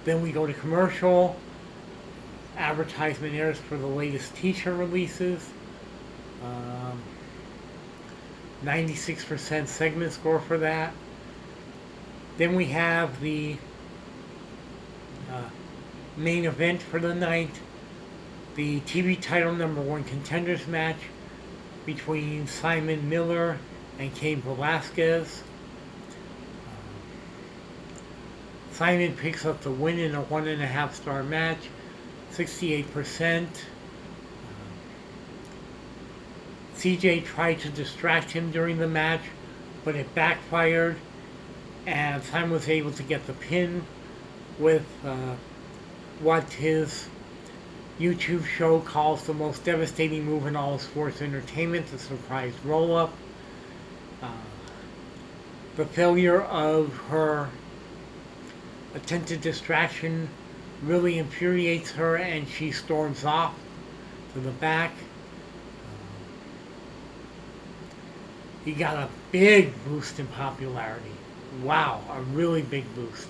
Then we go to commercial. Advertisement airs for the latest t-shirt releases. 96% segment score for that. Then we have the main event for the night. The TV title #1 contenders match between Simon Miller and Cain Velasquez. Simon picks up the win in a 1.5 star match, 68%. CJ tried to distract him during the match, but it backfired, and Simon was able to get the pin with what his YouTube show calls the most devastating move in all of sports entertainment, the surprise roll-up. The failure of her attempted distraction really infuriates her, and she storms off to the back. He got a big boost in popularity. Wow, a really big boost.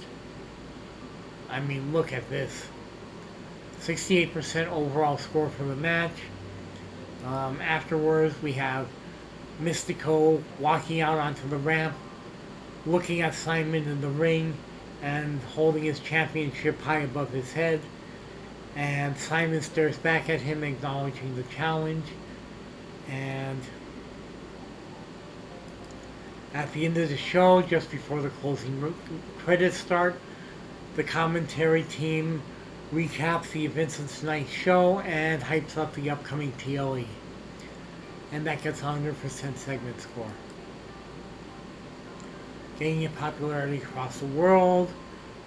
I mean, look at this. 68% overall score for the match. Afterwards, we have Mystico walking out onto the ramp, looking at Simon in the ring, and holding his championship high above his head. And Simon stares back at him, acknowledging the challenge. And at the end of the show, just before the closing credits start, the commentary team recaps the events of tonight's show and hypes up the upcoming PLE. And that gets 100% segment score. Gaining popularity across the world.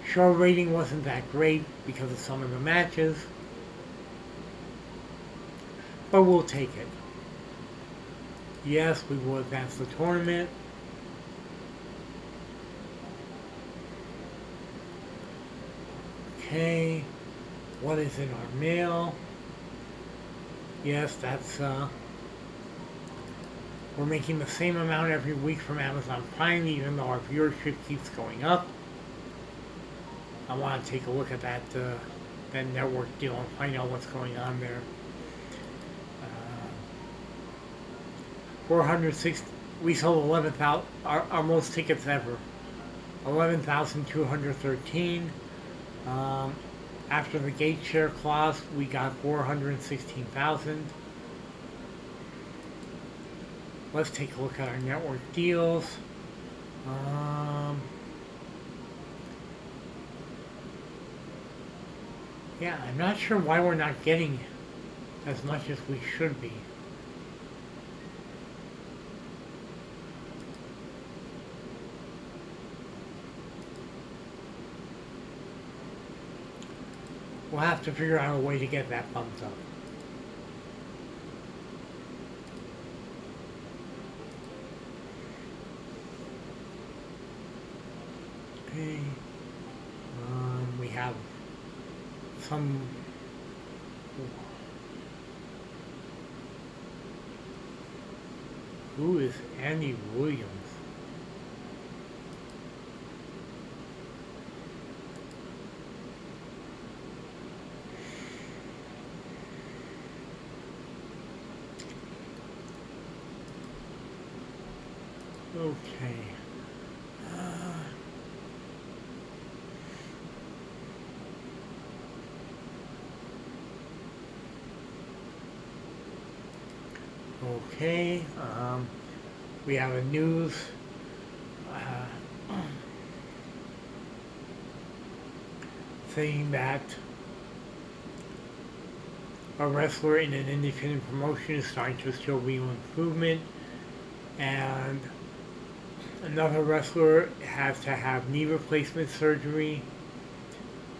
Show rating wasn't that great because of some of the matches, but we'll take it. Yes, we will advance the tournament. Okay, what is in our mail? Yes, that's we're making the same amount every week from Amazon Prime, even though our viewership keeps going up. I want to take a look at that that network deal and find out what's going on there. 406. We sold 11,000. Our most tickets ever. 11,213. Um, After the gate share clause, we got 416,000. Let's take a look at our network deals. Yeah, I'm not sure why we're not getting as much as we should be. We'll have to figure out a way to get that bumped up. Okay. We have some. Who is Andy Williams? Okay. Okay. We have a news. Saying that a wrestler in an independent promotion is starting to show real improvement, and another wrestler has to have knee replacement surgery.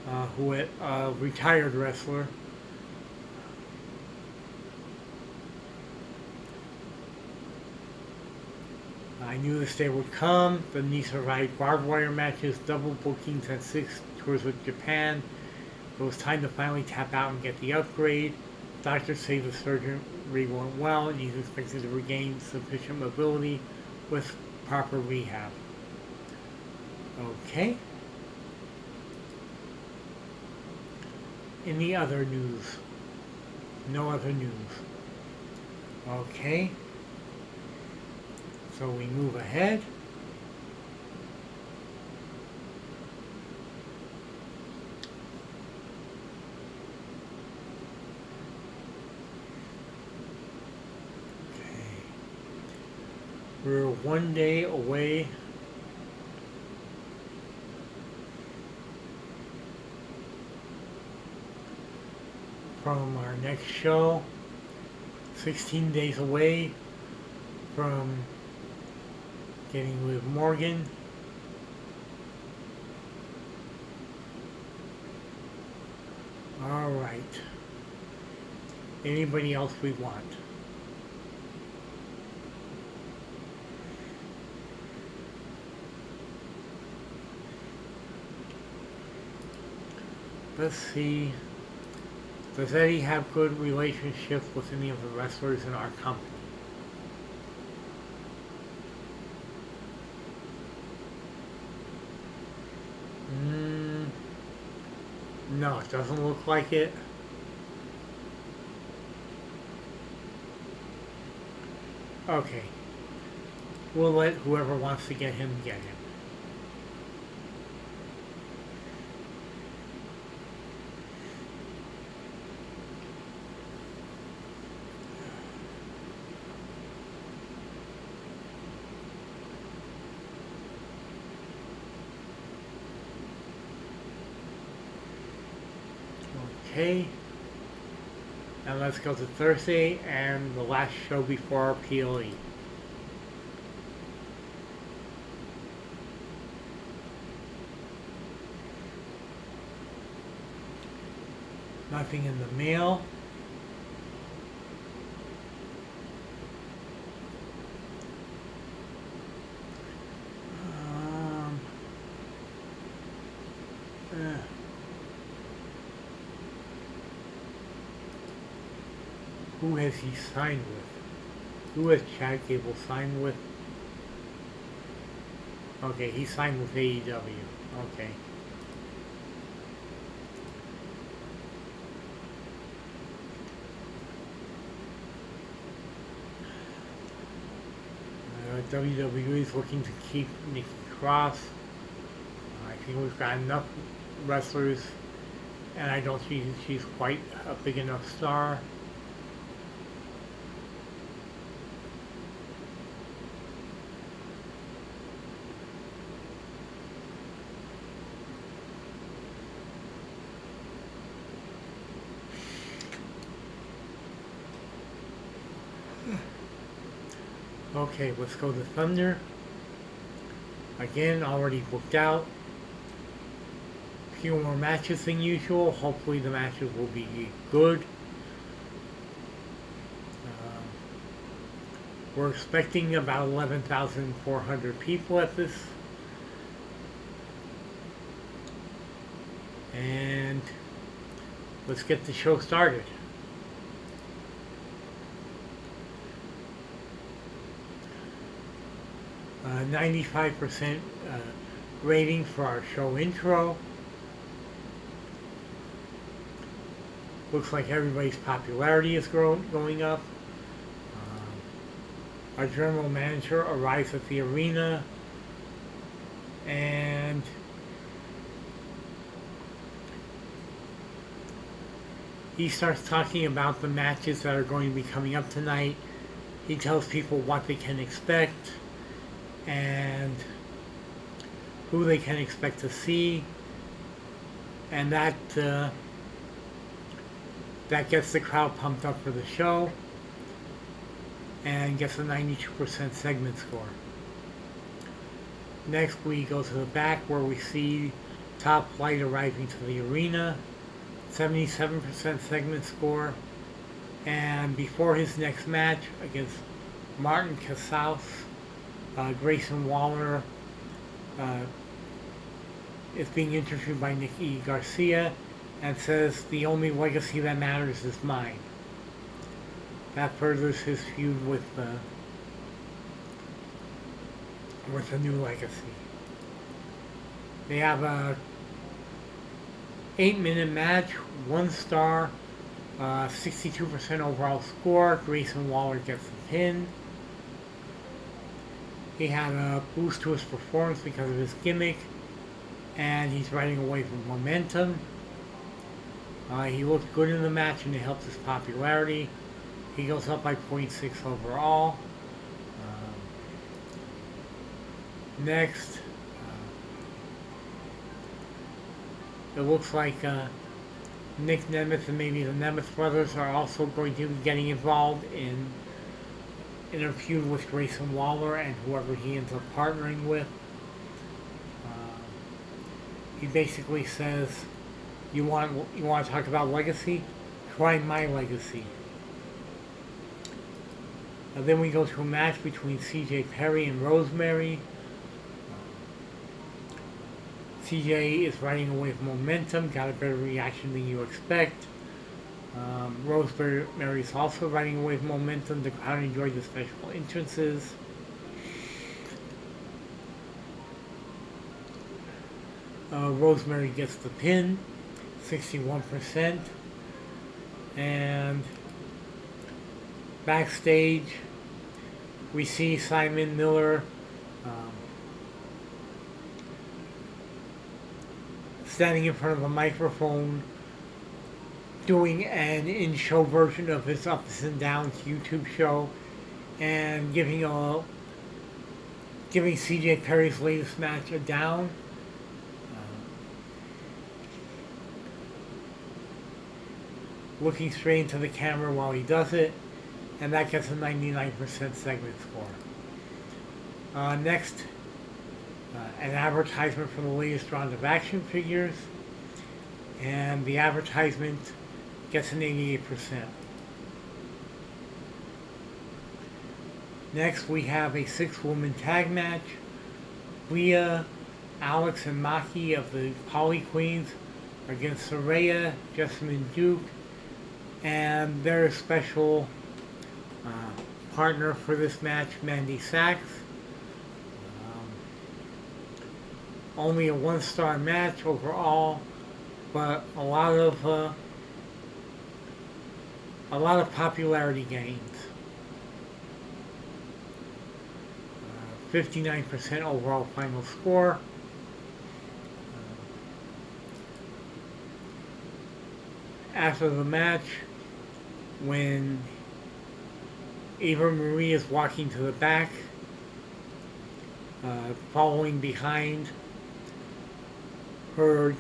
A retired wrestler. I knew this day would come. The knee survived barbed wire matches, double bookings, and 6 tours with Japan. It was time to finally tap out and get the upgrade. Doctors say the surgery went well and he's expected to regain sufficient mobility with proper rehab. Okay. Any other news? No other news. Okay. So we move ahead. Okay. We're 1 day away from our next show. 16 days away from getting with Morgan. All right. Anybody else we want? Let's see. Does Eddie have good relationships with any of the wrestlers in our company? No, it doesn't look like it. Okay. We'll let whoever wants to get him get him. Okay. Now let's go to Thursday and the last show before our PLE. Nothing in the mail. Who has he signed with? Who has Chad Gable signed with? Okay, he signed with AEW. Okay. WWE is looking to keep Nikki Cross. I think we've got enough wrestlers, and I don't think she's quite a big enough star. Okay, let's go to Thunder. Again, already booked out. Few more matches than usual. Hopefully the matches will be good. We're expecting about 11,400 people at this. And let's get the show started. 95% rating for our show intro. Looks like everybody's popularity is going up. Our general manager arrives at the arena and he starts talking about the matches that are going to be coming up tonight. He tells people what they can expect and who they can expect to see, and that gets the crowd pumped up for the show and gets a 92% segment score. Next we go to the back where we see Top Flight arriving to the arena, 77% segment score, and before his next match against Martin Casals, Grayson Waller is being interviewed by Nikki Garcia and says, "The only legacy that matters is mine." That furthers his feud with the new legacy. They have a 8-minute match, 1 star, 62% overall score. Grayson Waller gets the pin. He had a boost to his performance because of his gimmick, and he's riding away from momentum. He looked good in the match and it helped his popularity. He goes up by 0.6 overall. Next, it looks like Nick Nemeth and maybe the Nemeth brothers are also going to be getting involved in a feud with Grayson Waller and whoever he ends up partnering with. He basically says, you want to talk about legacy? Try my legacy. Then we go to a match between CJ Perry and Rosemary. CJ is riding away with momentum, got a better reaction than you expect. Rosemary is also riding away with momentum. The crowd enjoyed the special entrances. Rosemary gets the pin, 61%. And backstage, we see Simon Miller standing in front of a microphone doing an in-show version of his Ups and Downs YouTube show and giving CJ Perry's latest match a down. Looking straight into the camera while he does it, and that gets a 99% segment score. Next, an advertisement for the latest round of action figures, and the advertisement gets an 88%. Next, we have a 6-woman tag match. Leah, Alex, and Maki of the Poly Queens against Saraya, Jessamine Duke, and their special partner for this match, Mandy Sachs. Only a 1-star match overall, but a lot of popularity gains. 59% overall final score. After the match, when Eva Marie is walking to the back, following behind her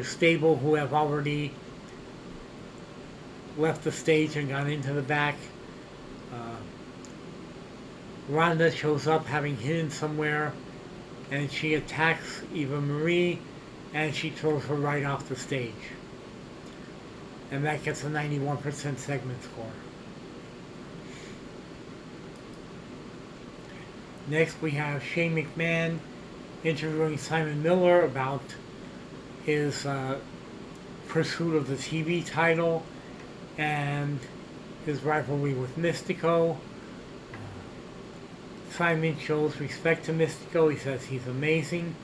stable, who have already left the stage and gone into the back. Rhonda shows up having hidden somewhere, and she attacks Eva Marie, and she throws her right off the stage. And that gets a 91% segment score. Next we have Shane McMahon interviewing Simon Miller about his pursuit of the TV title and his rivalry with Mystico. Simon shows respect to Mystico. He says he's amazing,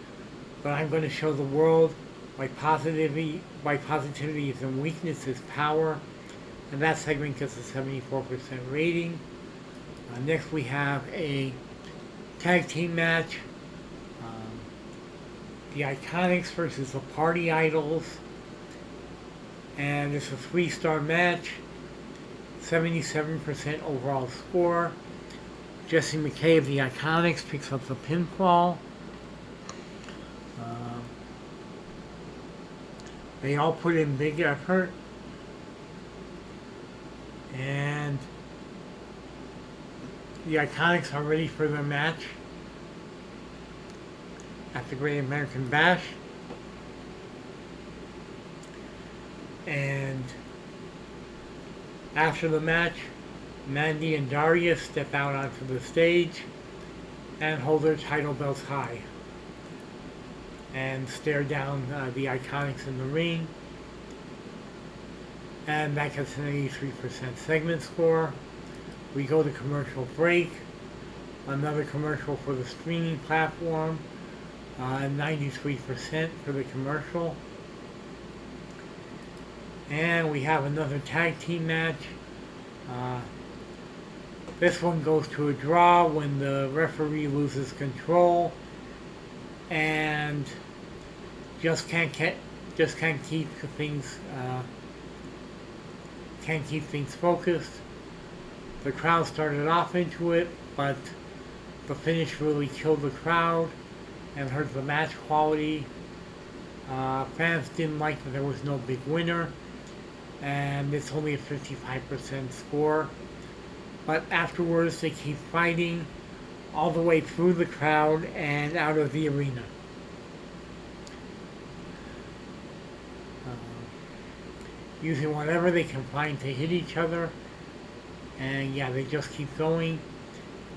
but I'm going to show the world why positivity isn't weakness, is power. And that segment gets a 74% rating. Next we have a tag team match. The Iconics versus the Party Idols. And it's a 3-star match. 77% overall score. Jesse McKay of the Iconics picks up the pinfall. They all put in big effort. And the Iconics are ready for their match at the Great American Bash. And after the match, Mandy and Darius step out onto the stage and hold their title belts high and stare down the Iconics in the ring. And that gets an 83% segment score. We go to commercial break. Another commercial for the streaming platform. 93% for the commercial. And we have another tag team match. This one goes to a draw when the referee loses control and just can't keep things focused. The crowd started off into it, but the finish really killed the crowd and hurt the match quality. Fans didn't like that there was no big winner, and it's only a 55% score. But afterwards they keep fighting all the way through the crowd and out of the arena. Using whatever they can find to hit each other. And yeah, they just keep going.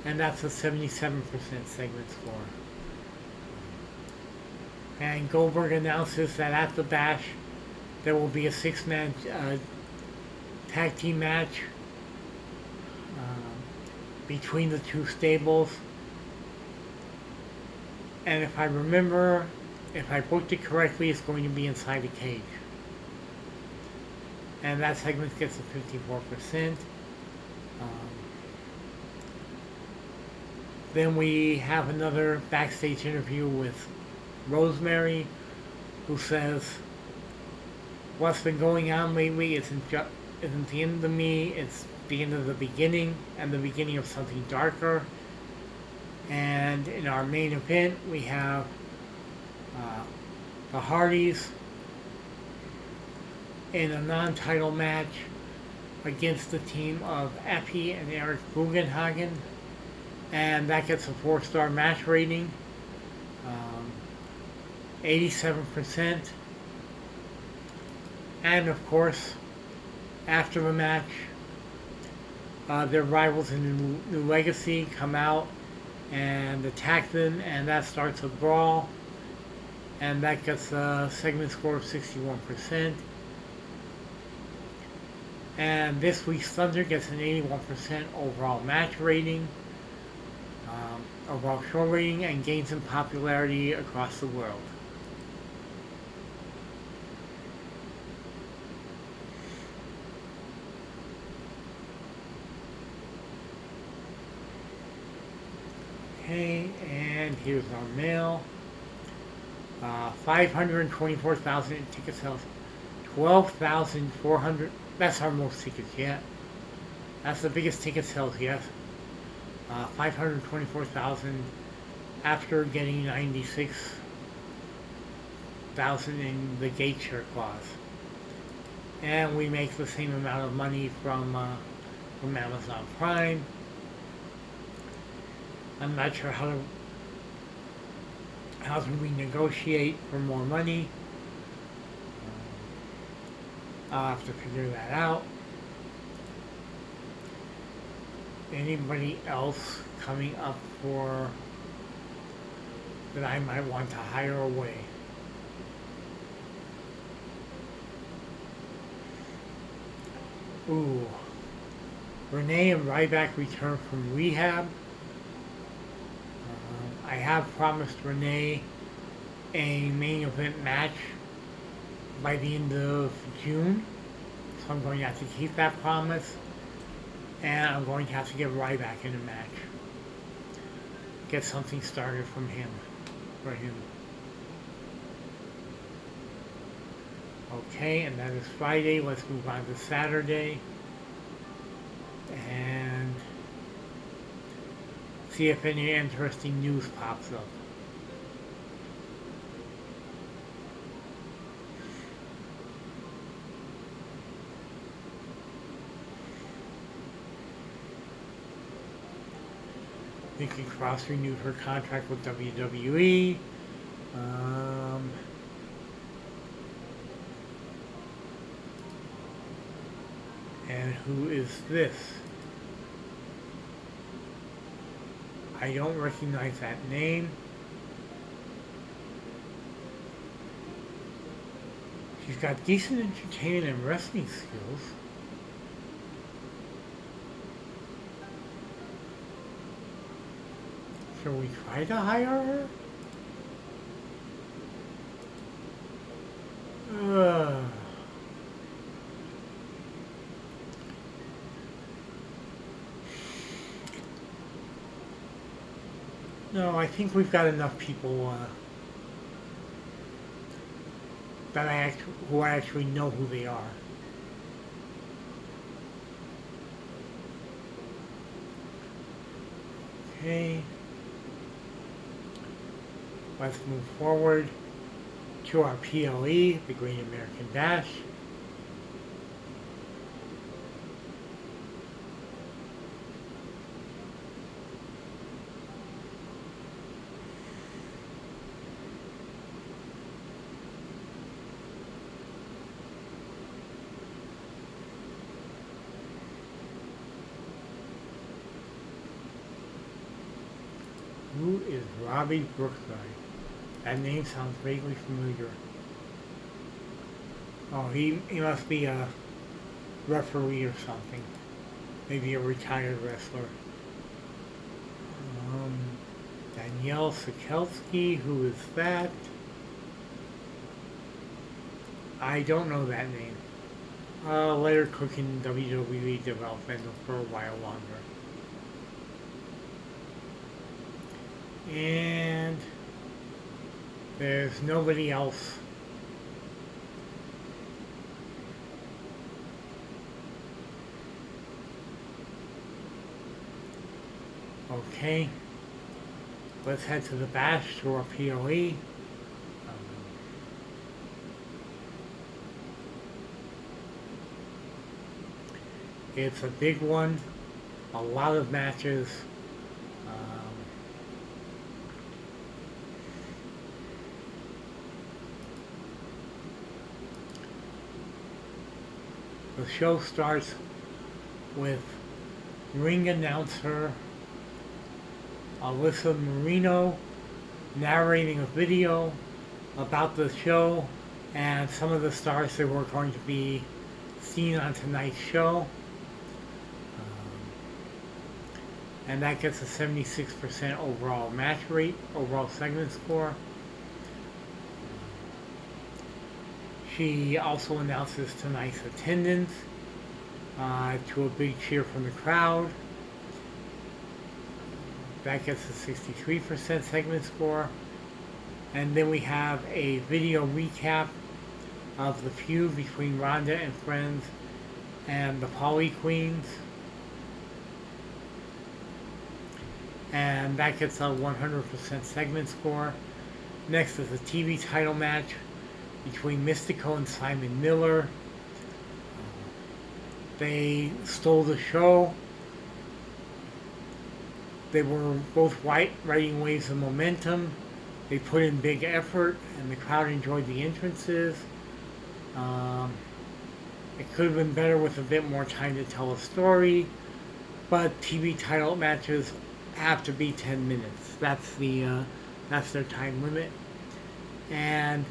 And that's a 77% segment score. And Goldberg announces that at the Bash there will be a 6-man tag team match between the two stables. And if I booked it correctly, it's going to be inside a cage. And that segment gets a 54%. Then we have another backstage interview with Rosemary, who says, "What's been going on lately isn't the end of me, it's the end of the beginning, and the beginning of something darker." And in our main event, we have the Hardys in a non-title match against the team of Effie and Eric Bugenhagen, and that gets a 4-star match rating, 87%. And of course, after the match, their rivals in New Legacy come out and attack them, and that starts a brawl, and that gets a segment score of 61%. And this week's Thunder gets an 81% overall match rating, overall show rating, and gains in popularity across the world. Okay, and here's our mail. 524,000 in ticket sales. 12,400. That's our most tickets yet. That's the biggest ticket sales yet. 524,000 after getting 96,000 in the gate share clause. And we make the same amount of money from Amazon Prime. I'm not sure how to renegotiate for more money. I'll have to figure that out. Anybody else coming up for that I might want to hire away? Ooh. Renee and Ryback return from rehab. I have promised Renee a main event match by the end of June, so I'm going to have to keep that promise, and I'm going to have to get Ryback in a match. Get something started for him. Okay, and that is Friday. Let's move on to Saturday. And see if any interesting news pops up. Nikki Cross renewed her contract with WWE. And who is this? I don't recognize that name. She's got decent entertainment and wrestling skills. Shall we try to hire her? No, I think we've got enough people who I actually know who they are. Okay. Let's move forward to our PLE, the Great American Bash. Who is Robbie Brookside? That name sounds vaguely familiar. Oh, he must be a referee or something. Maybe a retired wrestler. Danielle Sikelski, who is that? I don't know that name. Let her cook in WWE developmental for a while longer. And there's nobody else. Okay. Let's head to the Bash to our POE. It's a big one. A lot of matches. The show starts with ring announcer Alyssa Marino narrating a video about the show and some of the stars that were going to be seen on tonight's show. And that gets a 76% overall match rate, overall segment score. She also announces tonight's attendance to a big cheer from the crowd. That gets a 63% segment score. And then we have a video recap of the feud between Ronda and friends and the Poly Queens. And that gets a 100% segment score. Next is a TV title match between Mystico and Simon Miller. They stole the show. They were both riding waves of momentum. They put in big effort, and the crowd enjoyed the entrances. It could have been better with a bit more time to tell a story, but TV title matches have to be 10 minutes. That's their time limit. And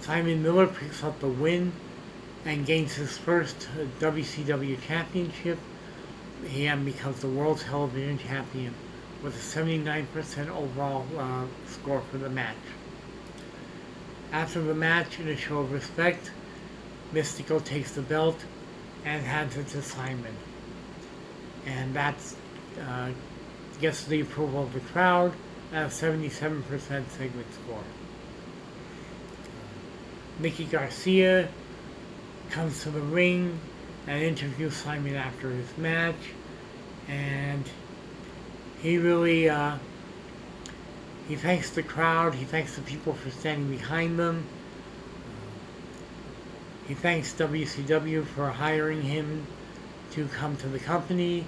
Simon Miller picks up the win and gains his first WCW championship. He becomes the world's television champion with a 79% overall score for the match. After the match, in a show of respect, Mystico takes the belt and hands it to Simon. And that gets the approval of the crowd at a 77% segment score. Mickey Garcia comes to the ring and interviews Simon after his match, and he really he thanks the crowd, he thanks the people for standing behind them. He thanks WCW for hiring him to come to the company,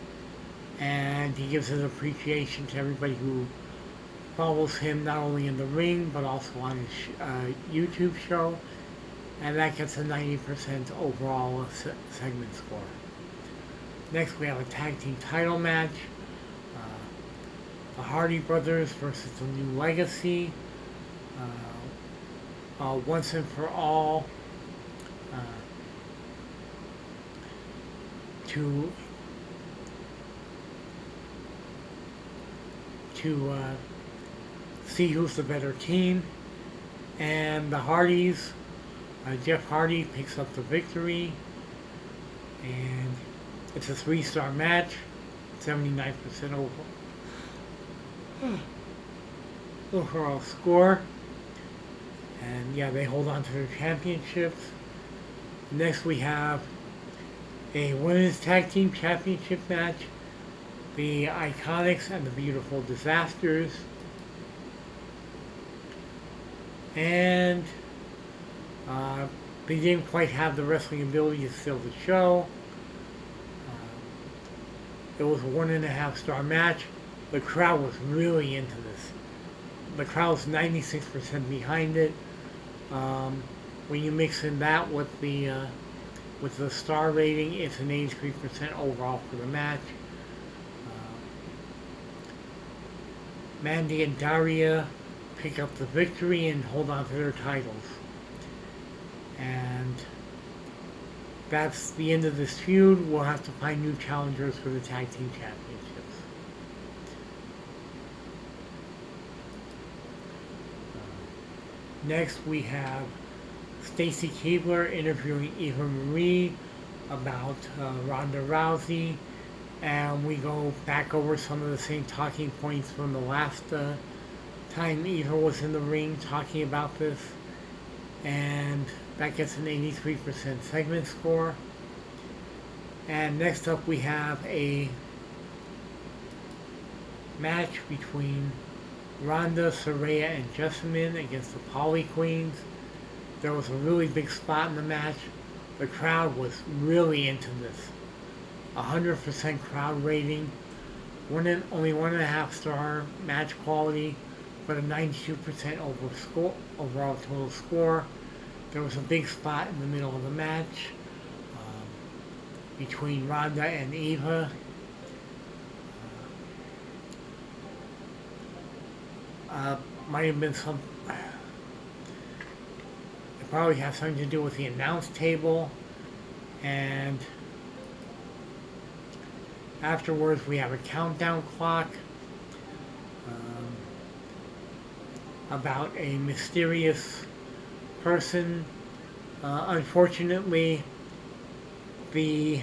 and he gives his appreciation to everybody who follows him not only in the ring but also on his YouTube show, and that gets a 90% overall segment score. Next we have a tag team title match. The Hardy Brothers versus the New Legacy. Once and for all, to see who's the better team. And the Hardys, Jeff Hardy picks up the victory, and it's a 3-star match, 79% overall score. And yeah, they hold on to their championships. Next we have a women's tag team championship match, the Iconics and the Beautiful Disasters. And they didn't quite have the wrestling ability to steal the show. It was a 1.5-star match. The crowd was really into this. The crowd was 96% behind it. When you mix in that with the star rating, it's an 83% overall for the match. Mandy and Daria pick up the victory and hold on to their titles. And that's the end of this feud. We'll have to find new challengers for the tag team championships. Next we have Stacy Keibler interviewing Eva Marie about Ronda Rousey, and we go back over some of the same talking points from the last time Eva was in the ring talking about this, and that gets an 83% segment score. And next up we have a match between Ronda, Saraya, and Jessamine against the Poly Queens. There was a really big spot in the match. The crowd was really into this. 100% crowd rating. Only 1.5-star match quality, but a 92% overall total score. There was a big spot in the middle of the match between Ronda and Eva. Might have been some. It probably has something to do with the announce table, and afterwards we have a countdown clock about a mysterious person. Unfortunately, the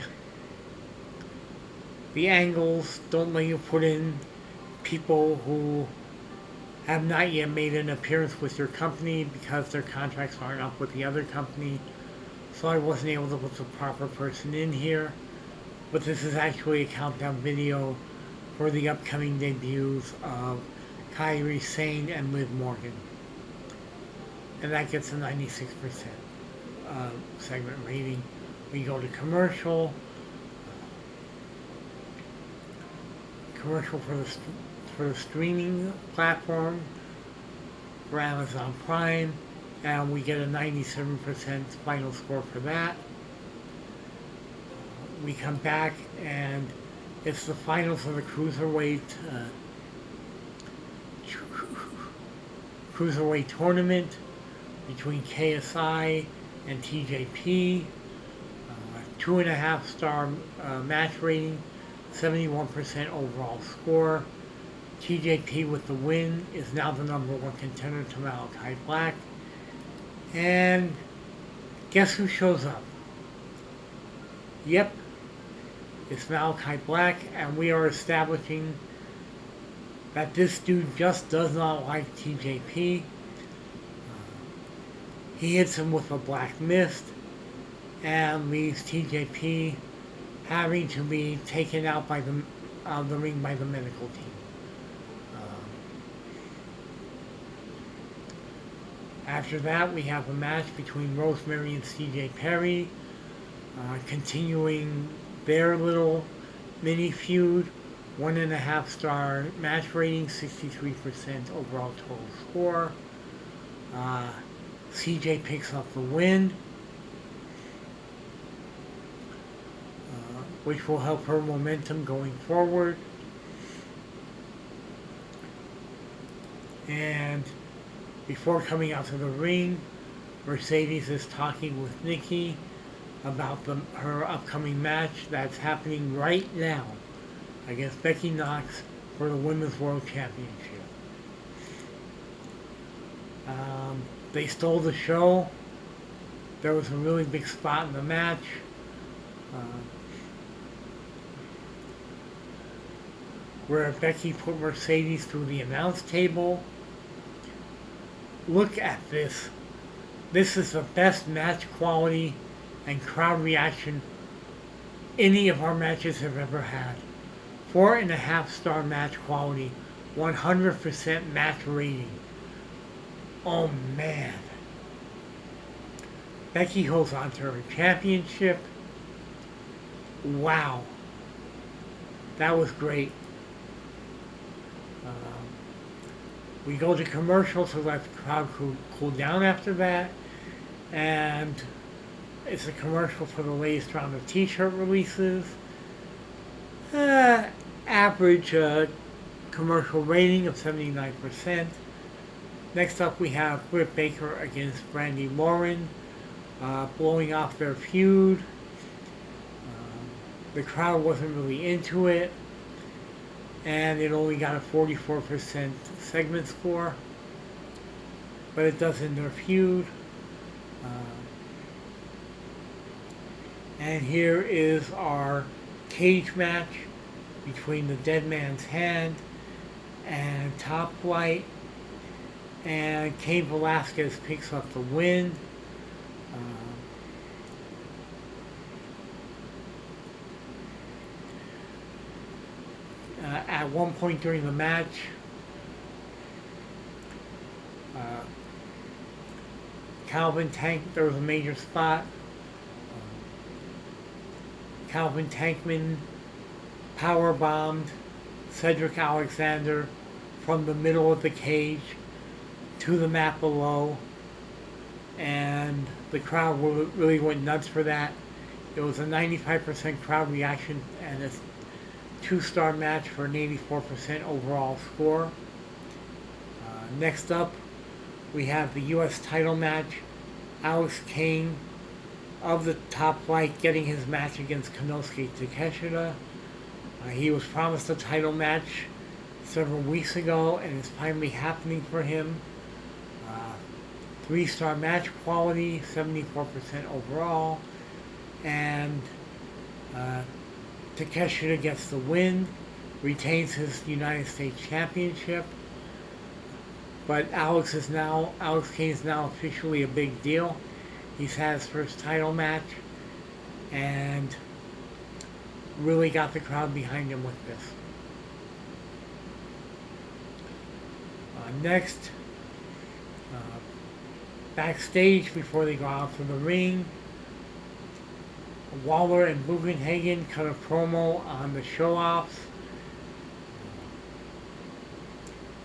angles don't let you put in people who have not yet made an appearance with your company because their contracts aren't up with the other company. So I wasn't able to put the proper person in here. But this is actually a countdown video for the upcoming debuts of Kairi Sane and Liv Morgan. And that gets a 96% segment rating. We go to commercial. Commercial for the streaming platform for Amazon Prime, and we get a 97% final score for that. We come back and it's the finals of the cruiserweight tournament between KSI and TJP. 2.5 star match rating, 71% overall score. TJP with the win is now the #1 contender to Malachi Black. And guess who shows up? Yep, it's Malachi Black, and we are establishing that this dude just does not like TJP. He hits him with a black mist and leaves TJP having to be taken out by the ring by the medical team. After that, we have a match between Rosemary and CJ Perry, continuing their little mini feud. 1.5 star match rating, 63% overall total score. CJ picks up the win, which will help her momentum going forward. And before coming out to the ring, Mercedes is talking with Nikki about her upcoming match that's happening right now against Becky Knox for the Women's World Championship. They stole the show. There was a really big spot in the match. Where Becky put Mercedes through the announce table. Look at this. This is the best match quality and crowd reaction any of our matches have ever had. 4.5 star match quality, 100% match rating. Oh man. Becky holds on to her championship. Wow. That was great. We go to commercial to let the crowd cool down after that. And it's a commercial for the latest round of t-shirt releases. Average commercial rating of 79%. Next up we have Britt Baker against Brandy Lauren, blowing off their feud. The crowd wasn't really into it, and it only got a 44% segment score, but it does end their feud. And here is our cage match between the Dead Man's Hand and Top Flight, and Cain Velasquez picks up the win. At one point during the match, there was a major spot. Calvin Tankman powerbombed Cedric Alexander from the middle of the cage to the mat below, and the crowd really went nuts for that. It was a 95% crowd reaction and a 2-star match for an 84% overall score. Next up, we have the U.S. title match. Alex Kane of the Top Flight getting his match against Konosuke Takeshita. He was promised a title match several weeks ago, and it's finally happening for him. 3-star match quality, 74% overall, and Takeshita gets the win. retains his United States Championship. But Alex Kane is now officially a big deal. He's had his first title match and really got the crowd behind him with this. Next, uh, backstage before they go out to the ring, Waller and Bugenhagen cut a promo on the show-offs,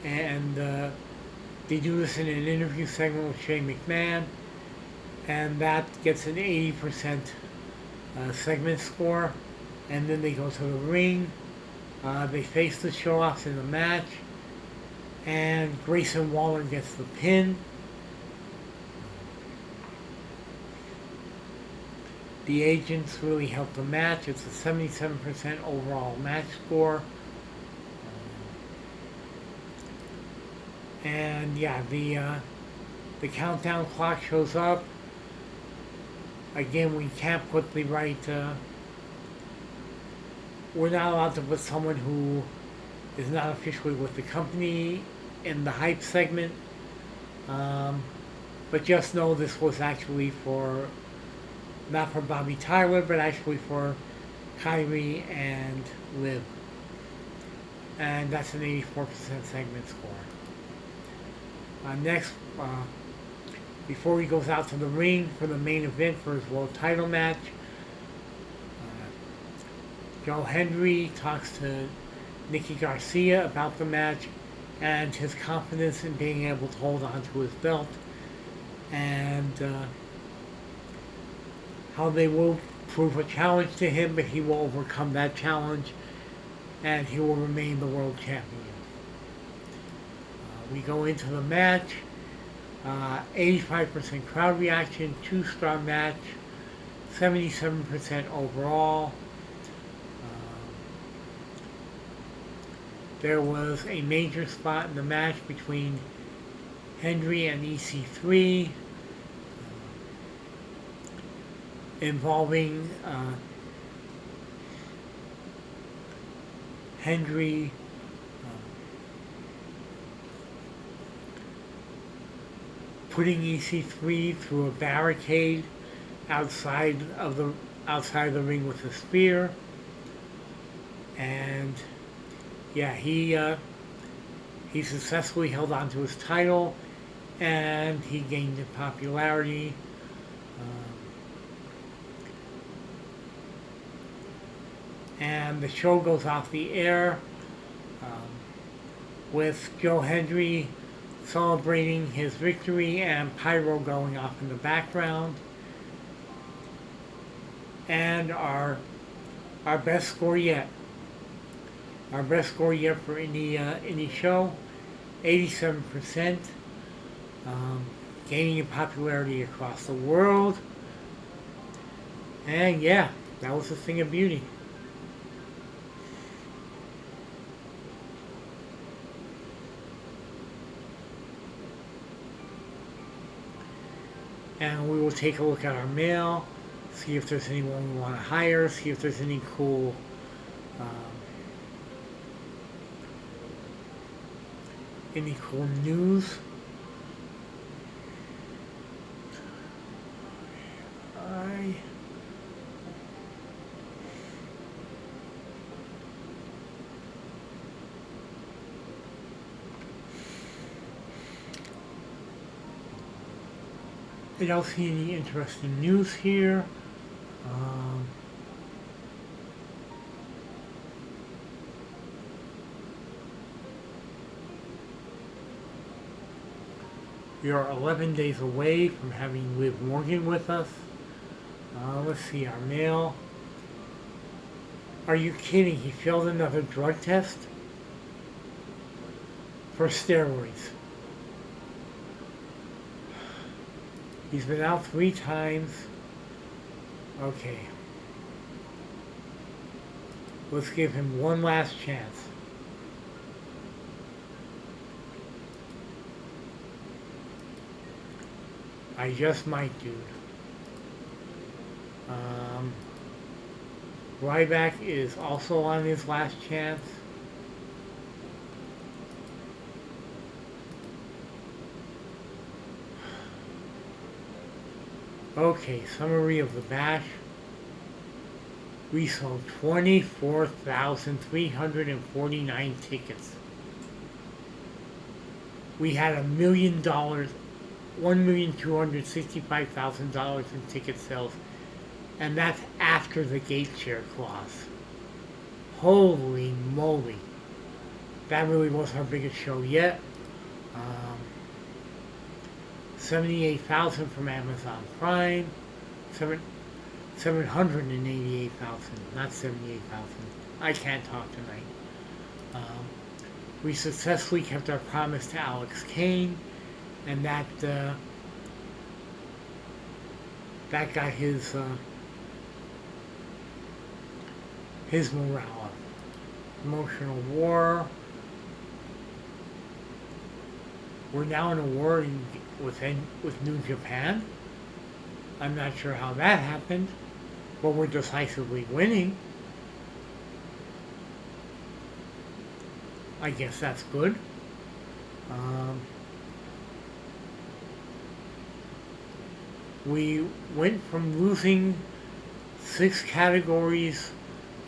and they do this in an interview segment with Shane McMahon, and that gets an 80% segment score. And then they go to the ring. They face the show-offs in the match, and Grayson Waller gets the pin. The agents really helped the match. It's a 77% overall match score. And yeah, the countdown clock shows up. Again, we can't put the right. We're not allowed to put someone who is not officially with the company in the hype segment. But just know this was actually for, not for Bobby Tyler, but actually for Kyrie and Liv. And that's an 84% segment score. Next, before he goes out to the ring for the main event for his world title match, Joe Hendry talks to Nicky Garcia about the match and his confidence in being able to hold on to his belt, and how they will prove a challenge to him, but he will overcome that challenge and he will remain the world champion. We go into the match, 85% crowd reaction, 2-star match, 77% overall. There was a major spot in the match between Hendry and EC3, involving Hendry putting EC3 through a barricade outside the ring with a spear, and yeah, he successfully held on to his title, and he gained in popularity. And the show goes off the air with Joe Hendry celebrating his victory and pyro going off in the background. And our best score yet. Our best score yet for any show, 87%, gaining in popularity across the world. And yeah, that was a thing of beauty. And we will take a look at our mail, see if there's anyone we want to hire, see if there's any cool news. I don't see any interesting news here. We are 11 days away from having Liv Morgan with us. Let's see, our mail. Are you kidding? He failed another drug test? For steroids. He's been out 3 times. Okay. Let's give him one last chance. I just might, dude. Ryback is also on his last chance. Okay, summary of the bash. We sold 24,349 tickets. We had $1,265,000 in ticket sales, and that's after the gate share clause. Holy moly. That really was our biggest show yet. Um, 78,000 from Amazon Prime. 788,000, not 78,000. I can't talk tonight. Um, we successfully kept our promise to Alex Kane, and that got his morale up. Emotional war. We're now in a war with New Japan. I'm not sure how that happened, but we're decisively winning. I guess that's good. We went from losing 6 categories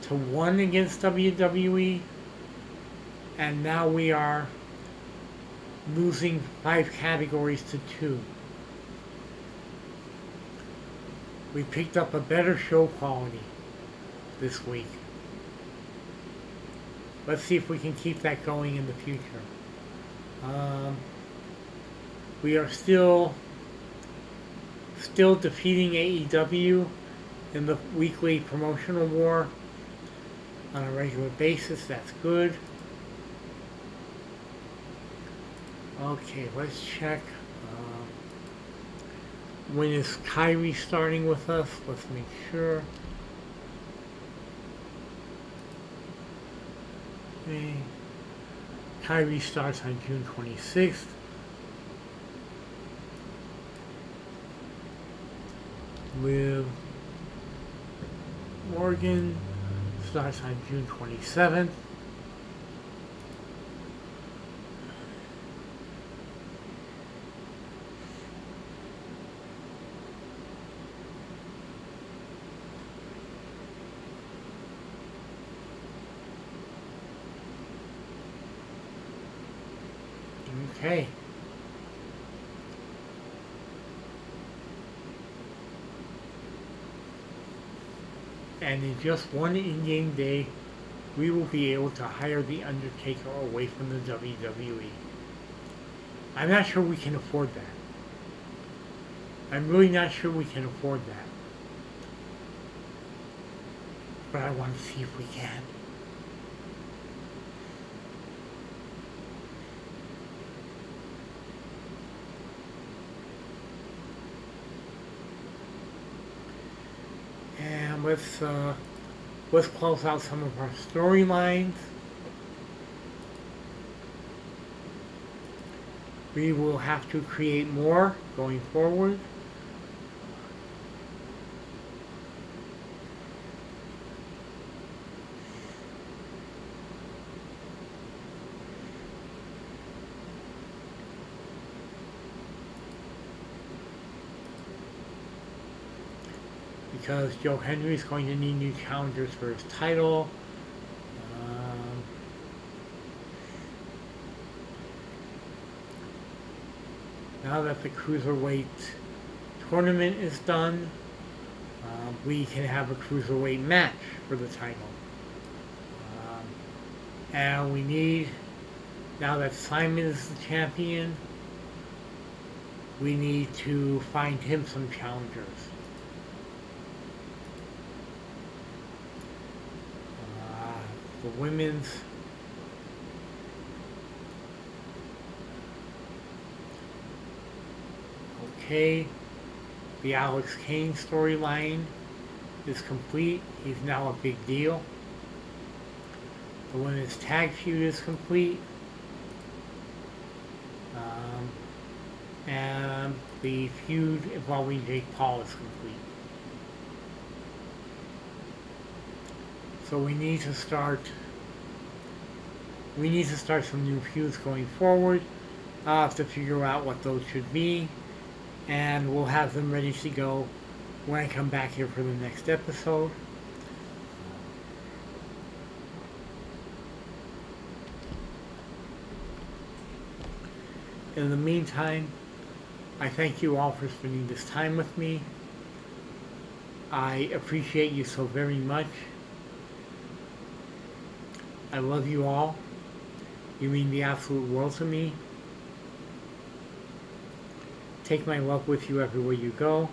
to 1 against WWE, and now we are losing 5 categories to 2. We picked up a better show quality this week. Let's see if we can keep that going in the future. We are still defeating AEW in the weekly promotional war on a regular basis. That's good. Okay, let's check. When is Kyrie starting with us? Let's make sure. Okay. Kyrie starts on June 26th. Liv Morgan starts on June 27th. Okay. And in just one in-game day, we will be able to hire The Undertaker away from the WWE. I'm not sure we can afford that. I'm really not sure we can afford that. But I want to see if we can. And let's close out some of our storylines. We will have to create more going forward. Because Joe Henry is going to need new challengers for his title. Now that the Cruiserweight tournament is done, we can have a Cruiserweight match for the title. And we need, now that Simon is the champion, we need to find him some challengers. The women's okay. The Alex Kane storyline is complete. He's now a big deal. The women's tag feud is complete. And the feud involving Jake Paul is complete. So we need to start some new feuds going forward. I'll have to figure out what those should be. and we'll have them ready to go when I come back here for the next episode. In the meantime, I thank you all for spending this time with me. I appreciate you so very much. I love you all. You mean the absolute world to me. Take my love with you everywhere you go.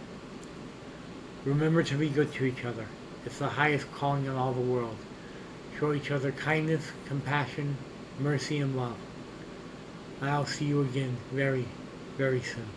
Remember to be good to each other. It's the highest calling in all the world. Show each other kindness, compassion, mercy, and love. I'll see you again very, very soon.